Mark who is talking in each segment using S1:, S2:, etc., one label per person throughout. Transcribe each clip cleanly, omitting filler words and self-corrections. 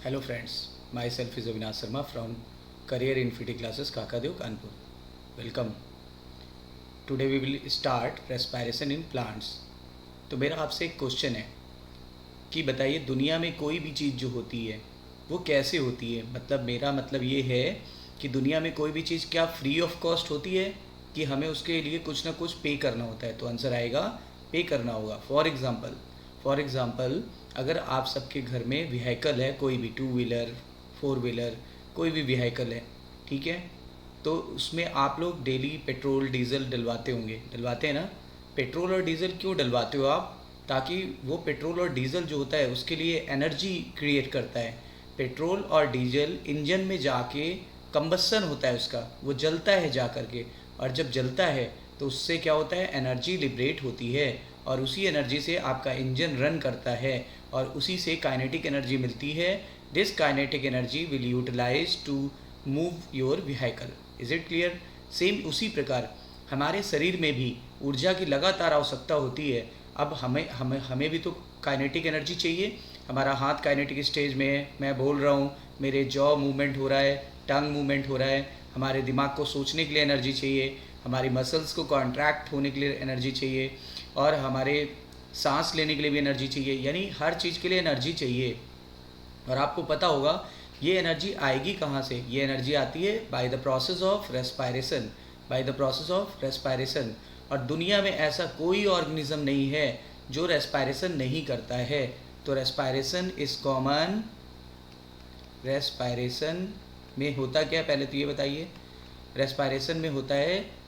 S1: Hello friends, myself is Avinash Sharma from Career Infinity Classes Kakadeo Kanpur. Welcome. Today we will start respiration in plants. तो मेरा आपसे एक question है कि बताइए दुनिया में कोई भी चीज़ जो होती है वो कैसे होती है। मतलब मेरा मतलब ये है कि दुनिया में कोई भी चीज़ क्या फ्री ऑफ कॉस्ट होती है कि हमें उसके लिए कुछ ना कुछ पे करना होता है। तो आंसर आएगा पे करना होगा। फॉर एग्ज़ाम्पल अगर आप सबके घर में व्हीकल है, कोई भी टू व्हीलर, फोर व्हीलर, कोई भी व्हीकल है, ठीक है, तो उसमें आप लोग डेली पेट्रोल डीजल डलवाते होंगे, डलवाते हैं ना। पेट्रोल और डीजल क्यों डलवाते हो आप? ताकि वो पेट्रोल और डीजल जो होता है उसके लिए एनर्जी क्रिएट करता है। पेट्रोल और डीजल इंजन में जाके कंबसन होता है उसका, वो जलता है जा करके, और जब जलता है तो उससे क्या होता है, एनर्जी लिबरेट होती है, और उसी एनर्जी से आपका इंजन रन करता है, और उसी से काइनेटिक एनर्जी मिलती है। This kinetic energy will utilise to move your vehicle. Is it clear? Same उसी प्रकार हमारे शरीर में भी ऊर्जा की लगातार आवश्यकता होती है। अब हमें हमें हमें भी तो काइनेटिक एनर्जी चाहिए। हमारा हाथ काइनेटिक स्टेज में है, मैं बोल रहा हूँ, मेरे जॉ मूवमेंट हो रहा है, टंग मूवमेंट हो रहा है, हमारे दिमाग को सोचने के लिए एनर्जी चाहिए, हमारी मसल्स को कॉन्ट्रैक्ट होने के लिए एनर्जी चाहिए, और हमारे सांस लेने के लिए भी एनर्जी चाहिए, यानी हर चीज़ के लिए एनर्जी चाहिए। और आपको पता होगा ये एनर्जी आएगी कहाँ से? ये एनर्जी आती है bye the process of respiration, bye the process of respiration. और दुनिया में ऐसा कोई ऑर्गेनिज्म नहीं है जो रेस्पायरेशन नहीं करता है। तो रेस्पायरेशन इज कॉमन। रेस्पायरेशन में होता क्या, पहले तो ये बताइए। रेस्पायरेशन में होता है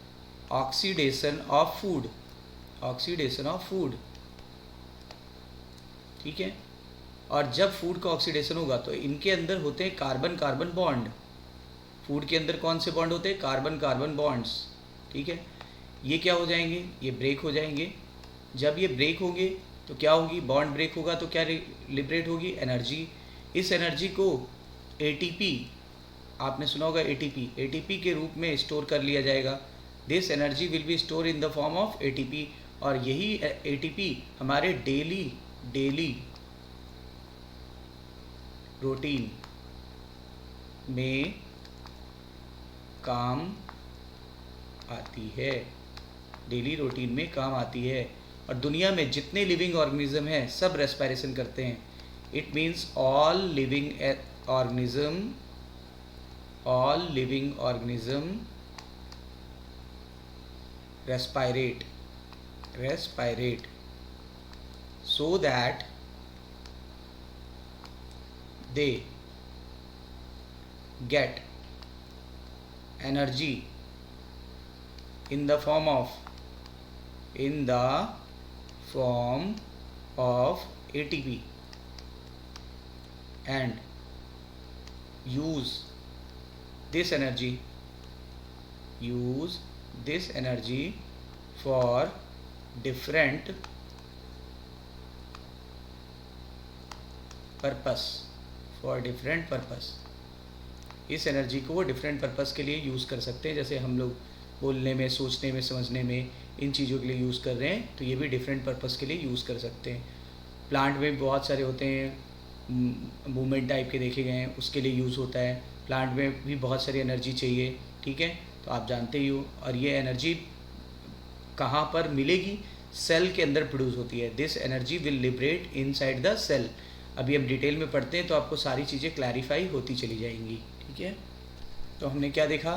S1: oxidation of food, oxidation of food, ठीक है। और जब फूड का ऑक्सीडेशन होगा तो इनके अंदर होते हैं कार्बन कार्बन बॉन्ड। फूड के अंदर कौन से बॉन्ड होते हैं? कार्बन कार्बन बॉन्ड्स, ठीक है। ये क्या हो जाएंगे? ये ब्रेक हो जाएंगे। जब ये ब्रेक होंगे तो क्या होगी? बॉन्ड ब्रेक होगा तो क्या लिबरेट होगी? एनर्जी। इस एनर्जी को एटीपी, आपने सुना होगा एटीपी, एटीपी के रूप में स्टोर कर लिया जाएगा। This energy will B store in the form of ATP. और यही एटीपी हमारे डेली रूटीन में काम आती है, डेली रूटीन में काम आती है। और दुनिया में जितने लिविंग ऑर्गेनिज्म हैं सब रेस्पायरेशन करते हैं। It means all living organism respirate so that they get energy in the form of ATP and use this energy for different purpose. इस एनर्जी को वो डिफरेंट पर्पस के लिए यूज़ कर सकते हैं। जैसे हम लोग बोलने में, सोचने में, समझने में, इन चीज़ों के लिए यूज़ कर रहे हैं, तो ये भी डिफरेंट पर्पस के लिए यूज़ कर सकते हैं। प्लांट में बहुत सारे होते हैं, मूवमेंट टाइप के देखे गए हैं, उसके लिए यूज़ होता है। प्लांट में भी बहुत सारी एनर्जी चाहिए, ठीक है, तो आप जानते ही हो। और ये एनर्जी कहाँ पर मिलेगी? सेल के अंदर प्रोड्यूस होती है। This energy will liberate inside the cell. अभी हम डिटेल में पढ़ते हैं तो आपको सारी चीज़ें क्लैरिफाई होती चली जाएंगी, ठीक है। तो हमने क्या देखा?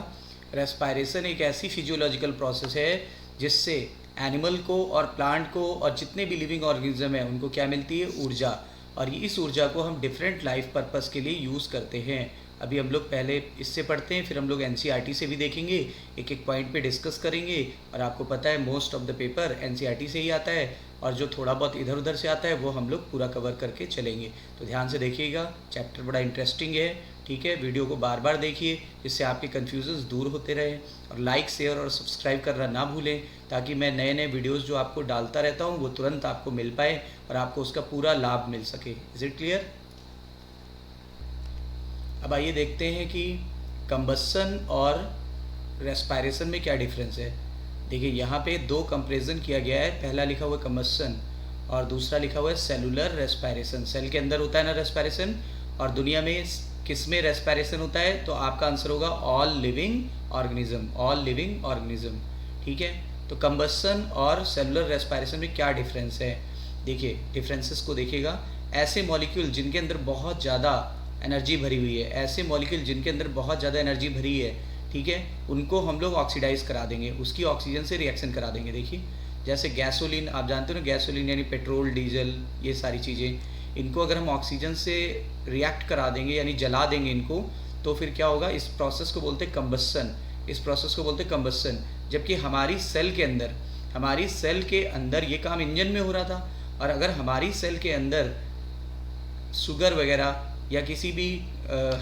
S1: रेस्पायरेशन एक ऐसी फिजियोलॉजिकल प्रोसेस है जिससे एनिमल को और प्लांट को और जितने भी लिविंग ऑर्गेनिज्म हैं उनको क्या मिलती है? ऊर्जा। और इस ऊर्जा को हम डिफरेंट लाइफ पर्पस के लिए यूज़ करते हैं। अभी हम लोग पहले इससे पढ़ते हैं, फिर हम लोग एनसीईआरटी से भी देखेंगे, एक एक पॉइंट पे डिस्कस करेंगे। और आपको पता है most of the paper NCERT से ही आता है, और जो थोड़ा बहुत इधर उधर से आता है वो हम लोग पूरा कवर करके चलेंगे। तो ध्यान से देखिएगा, चैप्टर बड़ा इंटरेस्टिंग है, ठीक है। वीडियो को बार बार देखिए जिससे आपके कन्फ्यूजन्स दूर होते रहे। और लाइक, शेयर और सब्सक्राइब करना ना भूलें, ताकि मैं नए नए वीडियोज़ जो आपको डालता रहता हूँ वो तुरंत आपको मिल पाए और आपको उसका पूरा लाभ मिल सके। Is it clear? अब आइए देखते हैं कि कंबसन और रेस्पायरेशन में क्या डिफरेंस है। देखिए यहाँ पे दो कंपेरिजन किया गया है। पहला लिखा हुआ है कंबसन और दूसरा लिखा हुआ है सेलुलर रेस्पायरेशन। सेल के अंदर होता है ना रेस्पायरेशन, और दुनिया में किस में रेस्पिरेशन होता है, तो आपका आंसर होगा all living organism, all living organism. ठीक है, तो कंबस्शन और सेलुलर रेस्पिरेशन में क्या डिफरेंस है, देखिए डिफरेंसेस को देखिएगा। ऐसे मॉलिक्यूल जिनके अंदर बहुत ज़्यादा एनर्जी भरी हुई है, ऐसे मॉलिक्यूल जिनके अंदर बहुत ज़्यादा एनर्जी भरी है, ठीक है, उनको हम लोग ऑक्सीडाइज करा देंगे, उसकी ऑक्सीजन से रिएक्शन करा देंगे। देखिए जैसे गैसोलीन, आप जानते हो ना गैसोलीन यानी पेट्रोल डीजल, ये सारी चीज़ें, इनको अगर हम ऑक्सीजन से रिएक्ट करा देंगे यानी जला देंगे इनको, तो फिर क्या होगा, इस प्रोसेस को बोलते हैं कंबस्शन, इस प्रोसेस को बोलते हैं कंबस्शन। जबकि हमारी सेल के अंदर ये काम इंजन में हो रहा था, और अगर हमारी सेल के अंदर शुगर वगैरह या किसी भी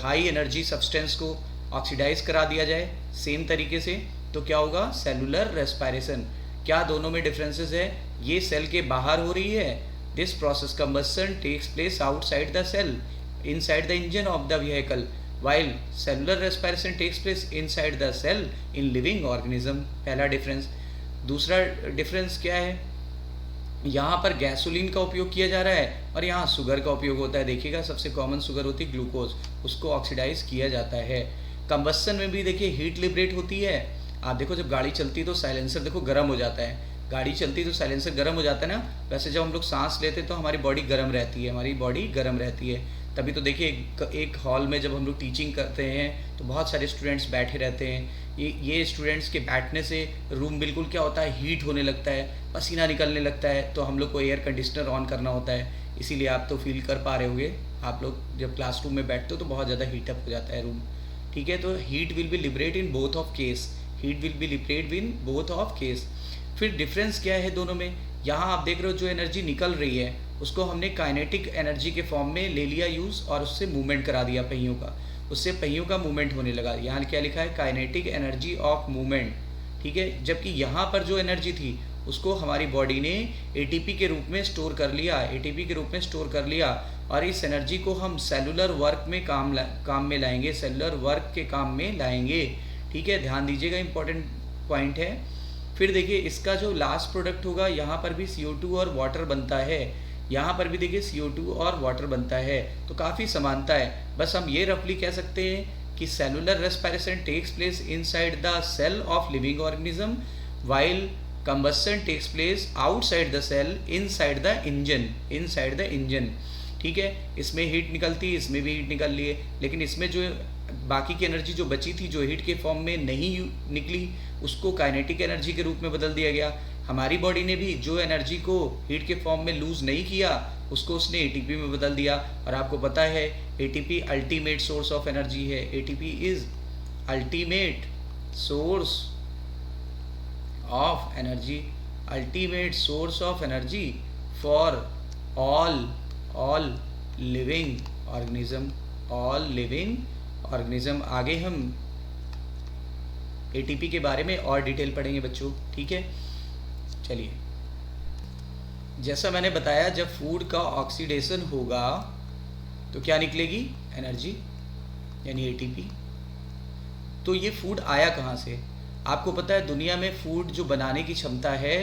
S1: हाई एनर्जी सब्सटेंस को ऑक्सीडाइज करा दिया जाए सेम तरीके से, तो क्या होगा, सेलुलर रेस्पिरेशन। क्या दोनों में डिफरेंसेस है, ये सेल के बाहर हो रही है, this process combustion takes place outside the cell inside the engine of the vehicle, while cellular respiration takes place inside the cell in living organism। पहला डिफरेंस। दूसरा डिफरेंस क्या है, यहाँ पर गैसोलीन का उपयोग किया जा रहा है और यहाँ शुगर का उपयोग होता है। देखिएगा सबसे कॉमन शुगर होती है ग्लूकोज, उसको ऑक्सीडाइज किया जाता है। कंबस्शन में भी देखिए हीट लिबरेट होती है। आप देखो जब गाड़ी चलती है तो साइलेंसर देखो गर्म हो जाता है, गाड़ी चलती है तो साइलेंसर गर्म हो जाता है ना। वैसे जब हम लोग सांस लेते हैं तो हमारी बॉडी गर्म रहती है, हमारी बॉडी गर्म रहती है। तभी तो देखिए एक हॉल में जब हम लोग टीचिंग करते हैं तो बहुत सारे स्टूडेंट्स बैठे रहते हैं। ये स्टूडेंट्स के बैठने से रूम बिल्कुल क्या होता है, हीट होने लगता है, पसीना निकलने लगता है, तो हम लोग को एयर कंडीशनर ऑन करना होता है। इसीलिए आप तो फील कर पा रहे होंगे, आप लोग जब क्लासरूम में बैठते हो तो बहुत ज़्यादा हीटअप हो जाता है रूम। ठीक है, तो heat will be liberate in both of case, heat will be liberate in both of case. फिर डिफरेंस क्या है दोनों में, यहाँ आप देख रहे हो जो एनर्जी निकल रही है उसको हमने काइनेटिक एनर्जी के फॉर्म में ले लिया यूज़, और उससे मूवमेंट करा दिया पहियों का, उससे पहियों का मूवमेंट होने लगा। यहाँ क्या लिखा है, काइनेटिक एनर्जी ऑफ मूवमेंट। ठीक है, जबकि यहाँ पर जो एनर्जी थी उसको हमारी बॉडी ने एटीपी के रूप में स्टोर कर लिया, एटीपी के रूप में स्टोर कर लिया, और इस एनर्जी को हम सेलुलर वर्क में काम में लाएंगे, सेलुलर वर्क के काम में लाएंगे। ठीक है, ध्यान दीजिएगा, इंपॉर्टेंट पॉइंट है। फिर देखिए इसका जो लास्ट प्रोडक्ट होगा, यहाँ पर भी CO2 और वाटर बनता है, यहाँ पर भी देखिए CO2 और वाटर बनता है, तो काफ़ी समानता है। बस हम ये रफली कह सकते हैं कि cellular respiration takes place inside the cell of living organism, while combustion takes place outside the cell inside the engine, inside the engine. ठीक है, इसमें हीट निकलती है, इसमें भी हीट निकल रही है, लेकिन इसमें जो बाकी की एनर्जी जो बची थी, जो हीट के फॉर्म में नहीं निकली, उसको काइनेटिक एनर्जी के रूप में बदल दिया गया। हमारी बॉडी ने भी जो एनर्जी को हीट के फॉर्म में लूज़ नहीं किया, उसको उसने एटीपी में बदल दिया। और आपको पता है ATP ultimate source of energy है, ATP is ultimate source of energy, ultimate source of energy for all living organism, all living organism. आगे हम एटीपी के बारे में और डिटेल पढ़ेंगे बच्चों। ठीक है, चलिए, जैसा मैंने बताया जब फूड का ऑक्सीडेशन होगा तो क्या निकलेगी, एनर्जी यानी एटीपी। तो ये फूड आया कहाँ से, आपको पता है दुनिया में फूड जो बनाने की क्षमता है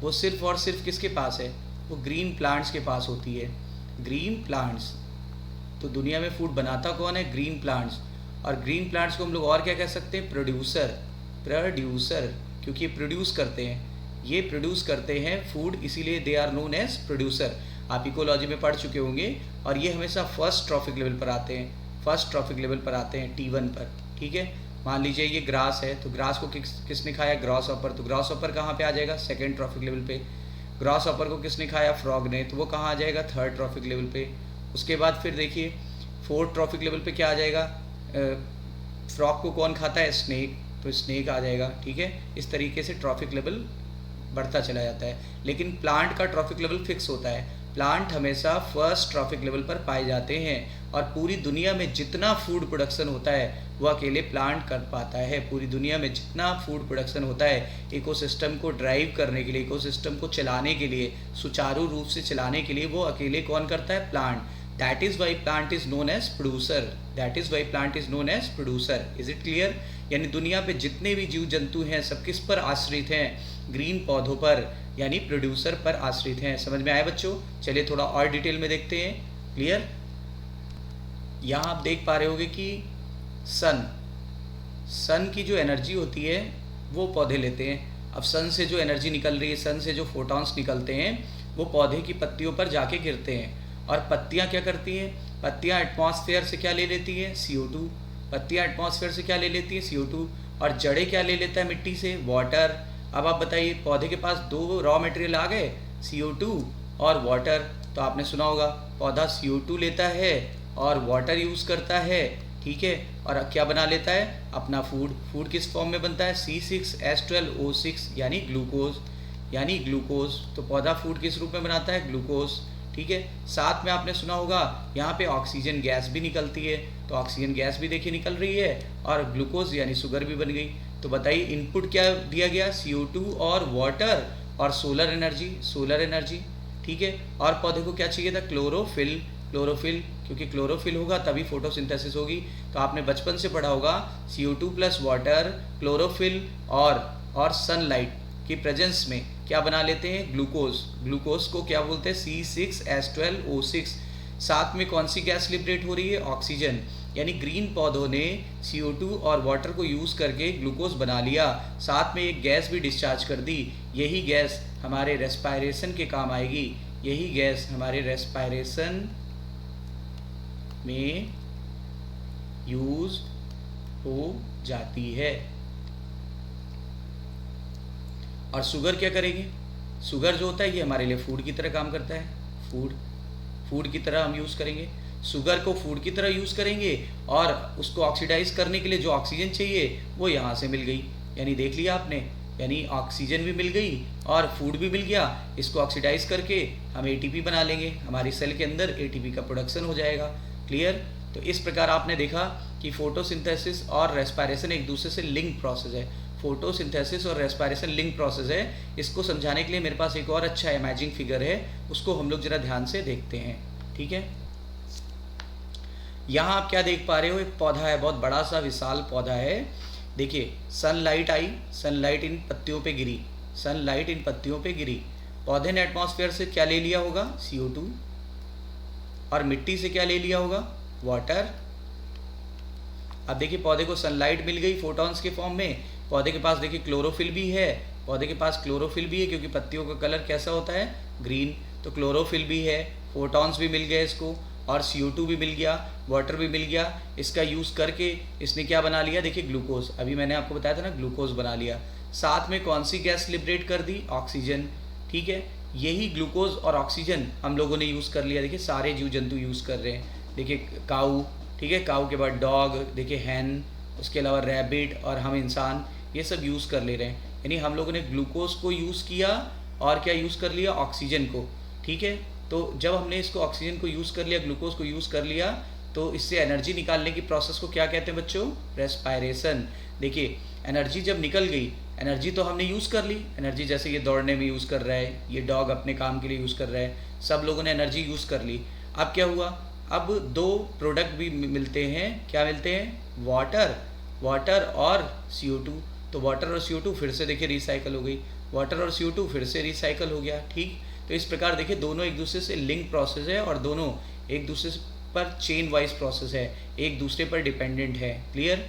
S1: वो सिर्फ और सिर्फ किसके पास है, वो ग्रीन प्लांट्स के पास होती है, ग्रीन प्लांट्स। तो दुनिया में फूड बनाता कौन है, ग्रीन प्लांट्स। और ग्रीन प्लांट्स को हम लोग और क्या कह सकते हैं, प्रोड्यूसर, प्रोड्यूसर, क्योंकि ये प्रोड्यूस करते हैं, ये प्रोड्यूस करते हैं फूड, इसीलिए they are known as producer. आप इकोलॉजी में पढ़ चुके होंगे, और ये हमेशा फर्स्ट ट्रॉफिक लेवल पर आते हैं, फर्स्ट ट्रॉफिक लेवल पर आते हैं, T1 पर। ठीक है, मान लीजिए ये ग्रास है, तो ग्रास को किसने खाया, ग्रॉस ऑपर, तो ग्रॉस ऑपर कहाँ पे आ जाएगा, सेकेंड ट्रॉफिक लेवल पे। ग्रॉस ऑपर को किसने खाया, फ्रॉग ने, तो वो कहाँ आ जाएगा, थर्ड ट्रॉफिक लेवल पे। उसके बाद फिर देखिए फोर्थ ट्रॉफिक लेवल पे क्या आ जाएगा, फ्रॉग को कौन खाता है, स्नेक, तो स्नेक आ जाएगा। ठीक है, इस तरीके से ट्रॉफिक लेवल बढ़ता चला जाता है। लेकिन प्लांट का ट्रॉफिक लेवल फिक्स होता है, प्लांट हमेशा फर्स्ट ट्रॉफिक लेवल पर पाए जाते हैं, और पूरी दुनिया में जितना फूड प्रोडक्शन होता है वो अकेले प्लांट कर पाता है। पूरी दुनिया में जितना फूड प्रोडक्शन होता है इकोसिस्टम को ड्राइव करने के लिए, इकोसिस्टम को चलाने के लिए, सुचारू रूप से चलाने के लिए, वो अकेले कौन करता है, plant. That is why plant is known as producer, that is why plant is known as producer. Is it clear. यानी दुनिया पे जितने भी जीव जंतु हैं सब किस पर आश्रित हैं, ग्रीन पौधों पर, यानी प्रोड्यूसर पर आश्रित हैं। समझ में आया बच्चों। चलिए थोड़ा और डिटेल में देखते हैं। क्लियर। यहाँ आप देख पा रहे होगे कि सन सन की जो एनर्जी होती है वो पौधे लेते हैं। अब सन से जो एनर्जी निकल रही है, सन से जो फोटॉन्स निकलते हैं वो पौधे की पत्तियों पर जाके गिरते हैं। और पत्तियाँ क्या करती हैं? पत्तियाँ एटमॉस्फेयर से क्या ले लेती हैं? CO2। पत्तियाँ एटमॉस्फेयर से क्या ले लेती हैं? CO2। और जड़ें क्या ले लेता है मिट्टी से? वाटर। अब आप बताइए, पौधे के पास दो रॉ मटेरियल आ गए, CO2 और वाटर। तो आपने सुना होगा पौधा CO2 लेता है और वाटर यूज़ करता है, ठीक है, और क्या बना लेता है? अपना फूड। फूड किस फॉर्म में बनता है? C6H12O6 यानी ग्लूकोज। तो पौधा फूड किस रूप में बनाता है? ग्लूकोज, ठीक है। साथ में आपने सुना होगा यहाँ पे ऑक्सीजन गैस भी निकलती है, तो ऑक्सीजन गैस भी देखिए निकल रही है और ग्लूकोज यानी शुगर भी बन गई। तो बताइए इनपुट क्या दिया गया? CO2 और वाटर और सोलर एनर्जी, ठीक है। और पौधे को क्या चाहिए था? क्लोरोफिल, क्योंकि क्लोरोफिल होगा तभी फोटोसिंथेसिस होगी। तो आपने बचपन से पढ़ा होगा CO2 प्लस वाटर, क्लोरोफिल और सनलाइट की प्रेजेंस में क्या बना लेते हैं? ग्लूकोज को क्या बोलते हैं? C6H12O6। साथ में कौन सी गैस लिबरेट हो रही है? ऑक्सीजन। यानी ग्रीन पौधों ने CO2 और वाटर को यूज़ करके ग्लूकोज बना लिया, साथ में एक गैस भी डिस्चार्ज कर दी। यही गैस हमारे रेस्पायरेशन के काम आएगी, यही गैस हमारे रेस्पायरेशन में यूज हो जाती है। और शुगर क्या करेगी? शुगर जो होता है ये हमारे लिए फूड की तरह काम करता है। फूड की तरह हम यूज़ करेंगे, शुगर को फूड की तरह यूज़ करेंगे और उसको ऑक्सीडाइज करने के लिए जो ऑक्सीजन चाहिए वो यहाँ से मिल गई। यानी देख लिया आपने, यानी ऑक्सीजन भी मिल गई और फूड भी मिल गया। इसको ऑक्सीडाइज करके हम ATP बना लेंगे, हमारी सेल के अंदर ATP का प्रोडक्शन हो जाएगा। क्लियर? तो इस प्रकार आपने देखा कि फोटोसिंथेसिस और रेस्पायरेशन एक दूसरे से लिंक प्रोसेस है। फोटोसिंथेसिस और रेस्पायरेशन लिंक प्रोसेस है। इसको समझाने के लिए मेरे पास एक और अच्छा इमेजिंग फिगर है, उसको हम लोग जरा ध्यान से देखते हैं, ठीक है। यहाँ आप क्या देख पा रहे हो? एक पौधा है, बहुत बड़ा सा विशाल पौधा है। देखिए सनलाइट आई, सनलाइट इन पत्तियों पे गिरी। पौधे ने एटमॉस्फेयर से क्या ले लिया होगा? CO2। और मिट्टी से क्या ले लिया होगा? वाटर। अब देखिए पौधे को सनलाइट मिल गई फोटॉन्स के फॉर्म में। पौधे के पास देखिए क्लोरोफिल भी है, क्योंकि पत्तियों का कलर कैसा होता है? ग्रीन। तो क्लोरोफिल भी है, फोटॉन्स भी मिल गए इसको, और CO2 भी मिल गया, वाटर भी मिल गया। इसका यूज़ करके इसने क्या बना लिया? देखिए ग्लूकोज। अभी मैंने आपको बताया था ना, ग्लूकोज बना लिया। साथ में कौन सी गैस लिबरेट कर दी? ऑक्सीजन, ठीक है। यही ग्लूकोज और ऑक्सीजन हम लोगों ने यूज़ कर लिया। देखिए सारे जीव जंतु यूज़ कर रहे हैं। देखिए काऊ, ठीक है, काऊ के बाद डॉग, देखिए हैन, उसके अलावा रैबिट और हम इंसान, ये सब यूज़ कर ले रहे हैं। यानी हम लोगों ने ग्लूकोज को यूज़ किया और क्या यूज़ कर लिया? ऑक्सीजन को, ठीक है। तो जब हमने इसको ऑक्सीजन को यूज़ कर लिया, ग्लूकोज को यूज़ कर लिया, तो इससे एनर्जी निकालने की प्रोसेस को क्या कहते हैं बच्चों? रेस्पायरेशन। देखिए एनर्जी जब निकल गई, एनर्जी तो हमने यूज़ कर ली, एनर्जी जैसे ये दौड़ने में यूज़ कर रहा है, ये डॉग अपने काम के लिए यूज़ कर रहा है, सब लोगों ने एनर्जी यूज़ कर ली। अब क्या हुआ? अब दो प्रोडक्ट भी मिलते हैं। क्या मिलते हैं? वाटर और CO2। तो वाटर और CO2 फिर से देखिए रिसाइकल हो गई, वाटर और CO2 फिर से रिसाइकल हो गया, ठीक। तो इस प्रकार देखिए दोनों एक दूसरे से लिंक प्रोसेस है और दोनों एक दूसरे पर चेन वाइज प्रोसेस है, एक दूसरे पर डिपेंडेंट है। क्लियर?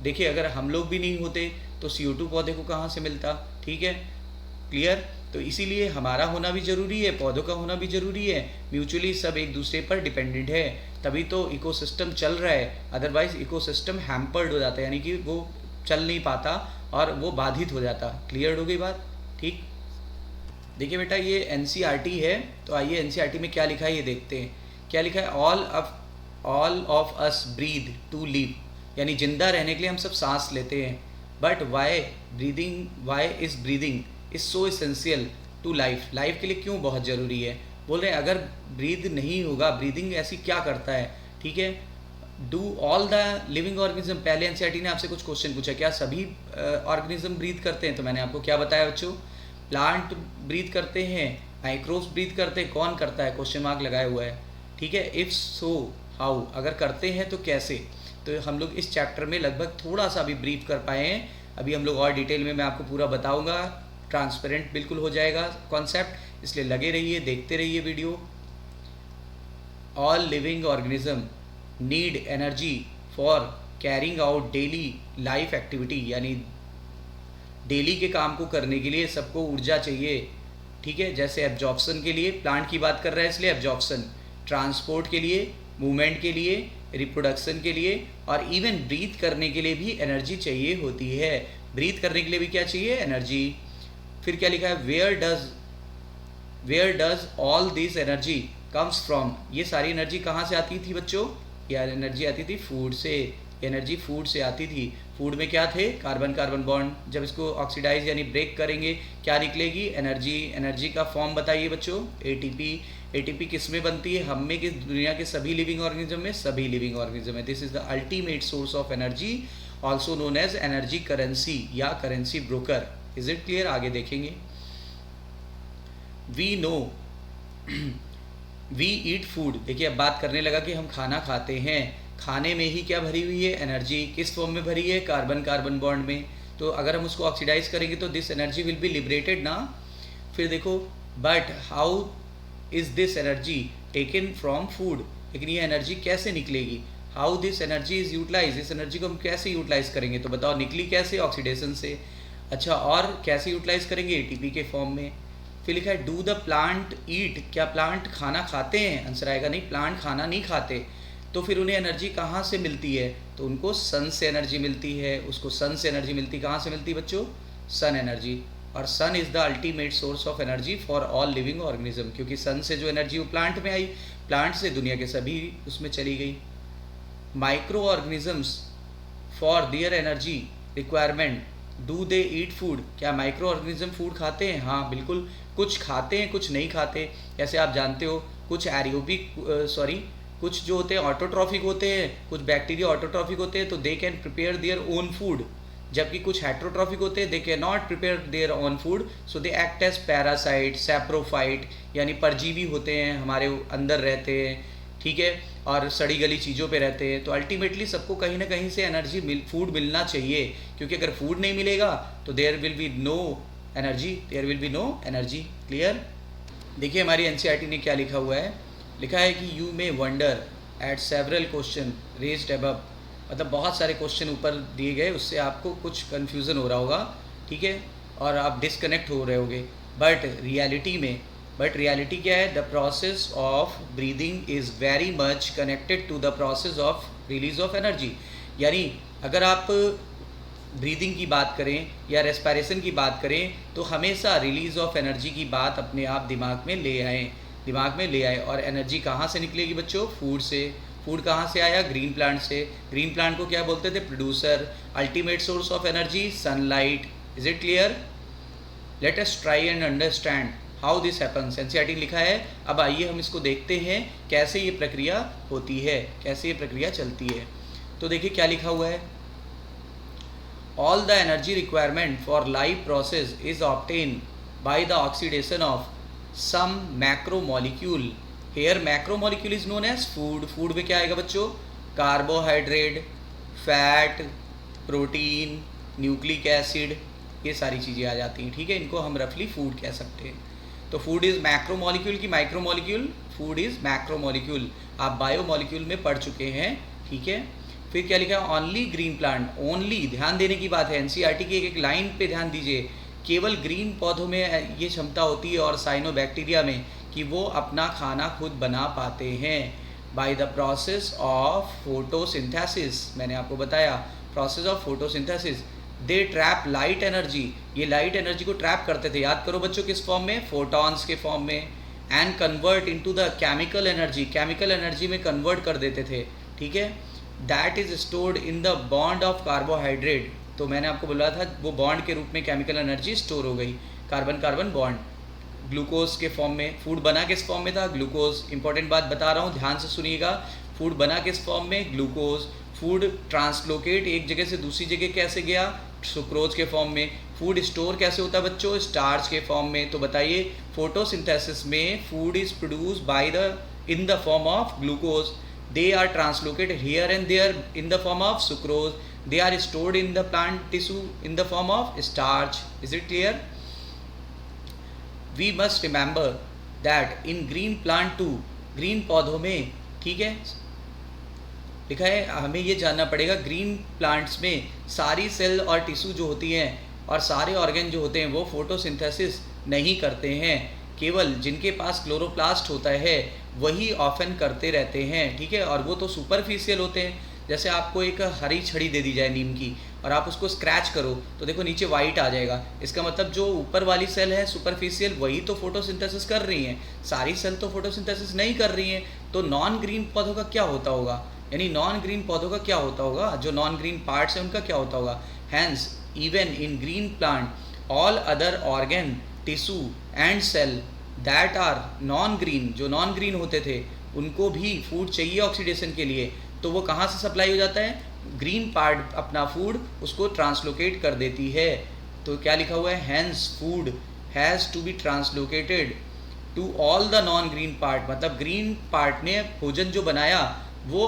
S1: देखिए अगर हम लोग भी नहीं होते तो CO2 पौधे को कहाँ से मिलता? ठीक है, क्लियर? तो इसीलिए हमारा होना भी ज़रूरी है, पौधों का होना भी ज़रूरी है, म्यूचुअली सब एक दूसरे पर डिपेंडेंट है, तभी तो इकोसिस्टम चल रहा है। अदरवाइज इकोसिस्टम हैम्पर्ड हो जाता है, यानी कि वो चल नहीं पाता और वो बाधित हो जाता। क्लियर हो गई बात? ठीक। देखिए बेटा ये NCERT है, तो आइए NCERT में क्या लिखा है ये देखते हैं। क्या लिखा है? All of us breathe to live, यानी जिंदा रहने के लिए हम सब सांस लेते हैं। But why is breathing is so essential to life के लिए क्यों बहुत ज़रूरी है? बोल रहे हैं अगर ब्रीद नहीं होगा, ब्रीदिंग ऐसी क्या करता है, ठीक है। Do all the living organism, पहले NCERT ने आपसे कुछ क्वेश्चन पूछा, क्या सभी ऑर्गेनिज्म ब्रीद करते हैं? तो मैंने आपको क्या बताया बच्चों, प्लांट ब्रीद करते हैं, माइक्रोब्स ब्रीद करते हैं, कौन करता है? क्वेश्चन मार्क लगाया हुआ है, ठीक है। इफ़ सो हाउ, अगर करते हैं तो कैसे? तो हम लोग इस चैप्टर में लगभग थोड़ा सा अभी ब्रीफ कर पाए हैं, अभी हम लोग और डिटेल में मैं आपको पूरा बताऊंगा, ट्रांसपेरेंट बिल्कुल हो जाएगा कॉन्सेप्ट, इसलिए लगे रहिए, देखते रहिए video. All living organism need energy for carrying out daily life activity, यानी डेली के काम को करने के लिए सबको ऊर्जा चाहिए, ठीक है। जैसे एब्जॉर्प्शन के लिए, प्लांट की बात कर रहा है इसलिए एब्जॉर्प्शन, ट्रांसपोर्ट के लिए, मूवमेंट के लिए, रिप्रोडक्शन के लिए, और इवन ब्रीथ करने के लिए भी एनर्जी चाहिए होती है। ब्रीथ करने के लिए भी क्या चाहिए? एनर्जी। फिर क्या लिखा है? Where does all this energy comes from, ये सारी एनर्जी कहाँ से आती थी बच्चों? यार एनर्जी आती थी फूड से, एनर्जी फूड से आती थी। फूड में क्या थे? Carbon carbon bond. जब इसको ऑक्सीडाइज यानी ब्रेक करेंगे क्या निकलेगी? एनर्जी। एनर्जी का फॉर्म बताइए बच्चों? एटीपी। एटीपी किस में बनती है? हम में कि दुनिया के सभी लिविंग ऑर्गेनिज्म में? सभी लिविंग ऑर्गेनिज्म में। This is the ultimate source of energy, also known as energy currency या currency broker. Is it clear? आगे देखेंगे। We know we eat food. देखिए अब बात करने लगा कि हम खाना खाते हैं, खाने में ही क्या भरी हुई है? एनर्जी। किस फॉर्म में भरी है? कार्बन कार्बन बॉन्ड में। तो अगर हम उसको ऑक्सीडाइज करेंगे तो this energy will be liberated ना। फिर देखो, but how is this energy taken from food, लेकिन ये एनर्जी कैसे निकलेगी? How this energy is utilise, इस एनर्जी को हम कैसे यूटिलाइज करेंगे? तो बताओ, निकली कैसे? ऑक्सीडेशन से। अच्छा, और कैसे यूटिलाइज करेंगे? एटीपी के फॉर्म में। फिर लिखा है डू द प्लांट ईट, क्या प्लांट खाना खाते हैं? आंसर आएगा नहीं, प्लांट खाना नहीं खाते। तो फिर उन्हें एनर्जी कहाँ से मिलती है? तो उनको सन से एनर्जी मिलती है। उसको सन से एनर्जी मिलती, कहाँ से मिलती है बच्चों? Sun energy. और sun is the ultimate source of energy for all living organism, क्योंकि सन से जो एनर्जी वो प्लांट में आई, प्लांट से दुनिया के सभी उसमें चली गई। Micro organisms for their energy requirement do they eat food, क्या माइक्रो ऑर्गेनिज्म फूड खाते हैं? हाँ बिल्कुल, कुछ खाते हैं कुछ नहीं खाते। जैसे आप जानते हो कुछ कुछ जो होते हैं ऑटोट्रॉफिक होते हैं, कुछ बैक्टीरिया ऑटोट्रॉफिक होते हैं, तो they can prepare their own food, जबकि कुछ हेट्रोट्रॉफिक होते हैं, they can not prepare their own food, so they act as parasite, saprophyte, यानी परजीवी होते हैं, हमारे अंदर रहते हैं, ठीक है, और सड़ी गली चीज़ों पे रहते हैं। तो अल्टीमेटली सबको कहीं ना कहीं से एनर्जी फूड मिलना चाहिए, क्योंकि अगर फूड नहीं मिलेगा तो there will be no energy, there will be no energy. Clear? देखिए हमारी एनसीईआरटी ने क्या लिखा हुआ है। लिखा है कि you may wonder eight several question raised above, मतलब बहुत सारे क्वेश्चन ऊपर दिए गए, उससे आपको कुछ कन्फ्यूज़न हो रहा होगा, ठीक है, और आप डिस्कनेक्ट हो रहे होगे। बट रियलिटी क्या है? The process of breathing is very much connected to the process of release of energy. यानी अगर आप ब्रीदिंग की बात करें या रेस्पिरेशन की बात करें तो हमेशा रिलीज ऑफ एनर्जी की बात अपने आप दिमाग में ले आए। और एनर्जी कहाँ से निकलेगी बच्चों? फूड से। फूड कहाँ से आया? ग्रीन प्लांट से। ग्रीन प्लांट को क्या बोलते थे? Producer. Ultimate source of energy sunlight. Is it clear? Let us try and understand how this happens. NCERT लिखा है। अब आइए हम इसको देखते हैं कैसे ये प्रक्रिया होती है, कैसे ये प्रक्रिया चलती है। तो देखिए क्या लिखा हुआ है। All the energy requirement for life process is obtain by the oxidation of some macromolecule. Here macromolecule is known as food. Food में क्या आएगा बच्चों? Carbohydrate, fat, protein, nucleic acid, ये सारी चीज़ें आ जाती हैं, ठीक है। इनको हम रफली फूड कह सकते हैं। तो फूड इज़ मैक्रोमोलिक्यूल की माइक्रोमोलिक्यूल? Food is macromolecule. आप बायोमोलिक्यूल में पढ़ चुके हैं, ठीक है। फिर क्या लिखा है? Only green plant. ओनली, ध्यान देने की बात है, एनसीईआरटी की एक लाइन पे ध्यान दीजिए। केवल ग्रीन पौधों में ये क्षमता होती है और साइनोबैक्टीरिया में कि वो अपना खाना खुद बना पाते हैं bye the process of photosynthesis. मैंने आपको बताया process of photosynthesis. They trap light energy, ये लाइट एनर्जी को ट्रैप करते थे, याद करो बच्चों, किस फॉर्म में? फोटॉन्स के फॉर्म में। And convert into the chemical energy, chemical energy में कन्वर्ट कर देते थे, ठीक है। That is stored in the bond of carbohydrate. तो मैंने आपको बोला था वो बॉन्ड के रूप में केमिकल एनर्जी स्टोर हो गई, कार्बन कार्बन बॉन्ड। ग्लूकोज के फॉर्म में। फूड बना किस फॉर्म में था? ग्लूकोज। इंपॉर्टेंट बात बता रहा हूँ, ध्यान से सुनिएगा। फूड बना किस फॉर्म में? ग्लूकोज। फूड ट्रांसलोकेट एक जगह से दूसरी जगह कैसे गया? सुक्रोज के फॉर्म में। फूड स्टोर कैसे होता है बच्चों? स्टार्च के फॉर्म में। तो बताइए, फोटोसिंथेसिस में food is produce by in the form of glucose. They are translocated here and there in the form of sucrose. They are stored in the plant tissue in the form of starch. Is it clear? We must remember that in green plant too, green पौधों में, ठीक है, लिखा है हमें ये जानना पड़ेगा ग्रीन प्लांट्स में सारी सेल और टिश्यू जो होती हैं और सारे ऑर्गन जो होते हैं वो फोटोसिंथेसिस नहीं करते हैं, केवल जिनके पास क्लोरोप्लास्ट होता है वही ऑफन करते रहते हैं, ठीक है। और वो तो सुपरफिशियल होते हैं। जैसे आपको एक हरी छड़ी दे दी जाए नीम की और आप उसको स्क्रैच करो तो देखो नीचे वाइट आ जाएगा, इसका मतलब जो ऊपर वाली सेल है सुपरफिशियल वही तो फोटोसिंथेसिस कर रही हैं, सारी सेल तो फोटोसिंथेसिस नहीं कर रही हैं। तो नॉन ग्रीन पौधों का क्या होता होगा, यानी नॉन ग्रीन पौधों का क्या होता होगा, जो नॉन ग्रीन पार्ट्स हैं उनका क्या होता होगा। Hence even in green plant all other organ tissue and cell that are non green, जो नॉन ग्रीन होते थे उनको भी फूड चाहिए ऑक्सीडेशन के लिए, तो वो कहाँ से सप्लाई हो जाता है, ग्रीन पार्ट अपना फूड उसको ट्रांसलोकेट कर देती है। तो क्या लिखा हुआ है, hence food has to be translocated to all the non green part, मतलब ग्रीन पार्ट ने भोजन जो बनाया वो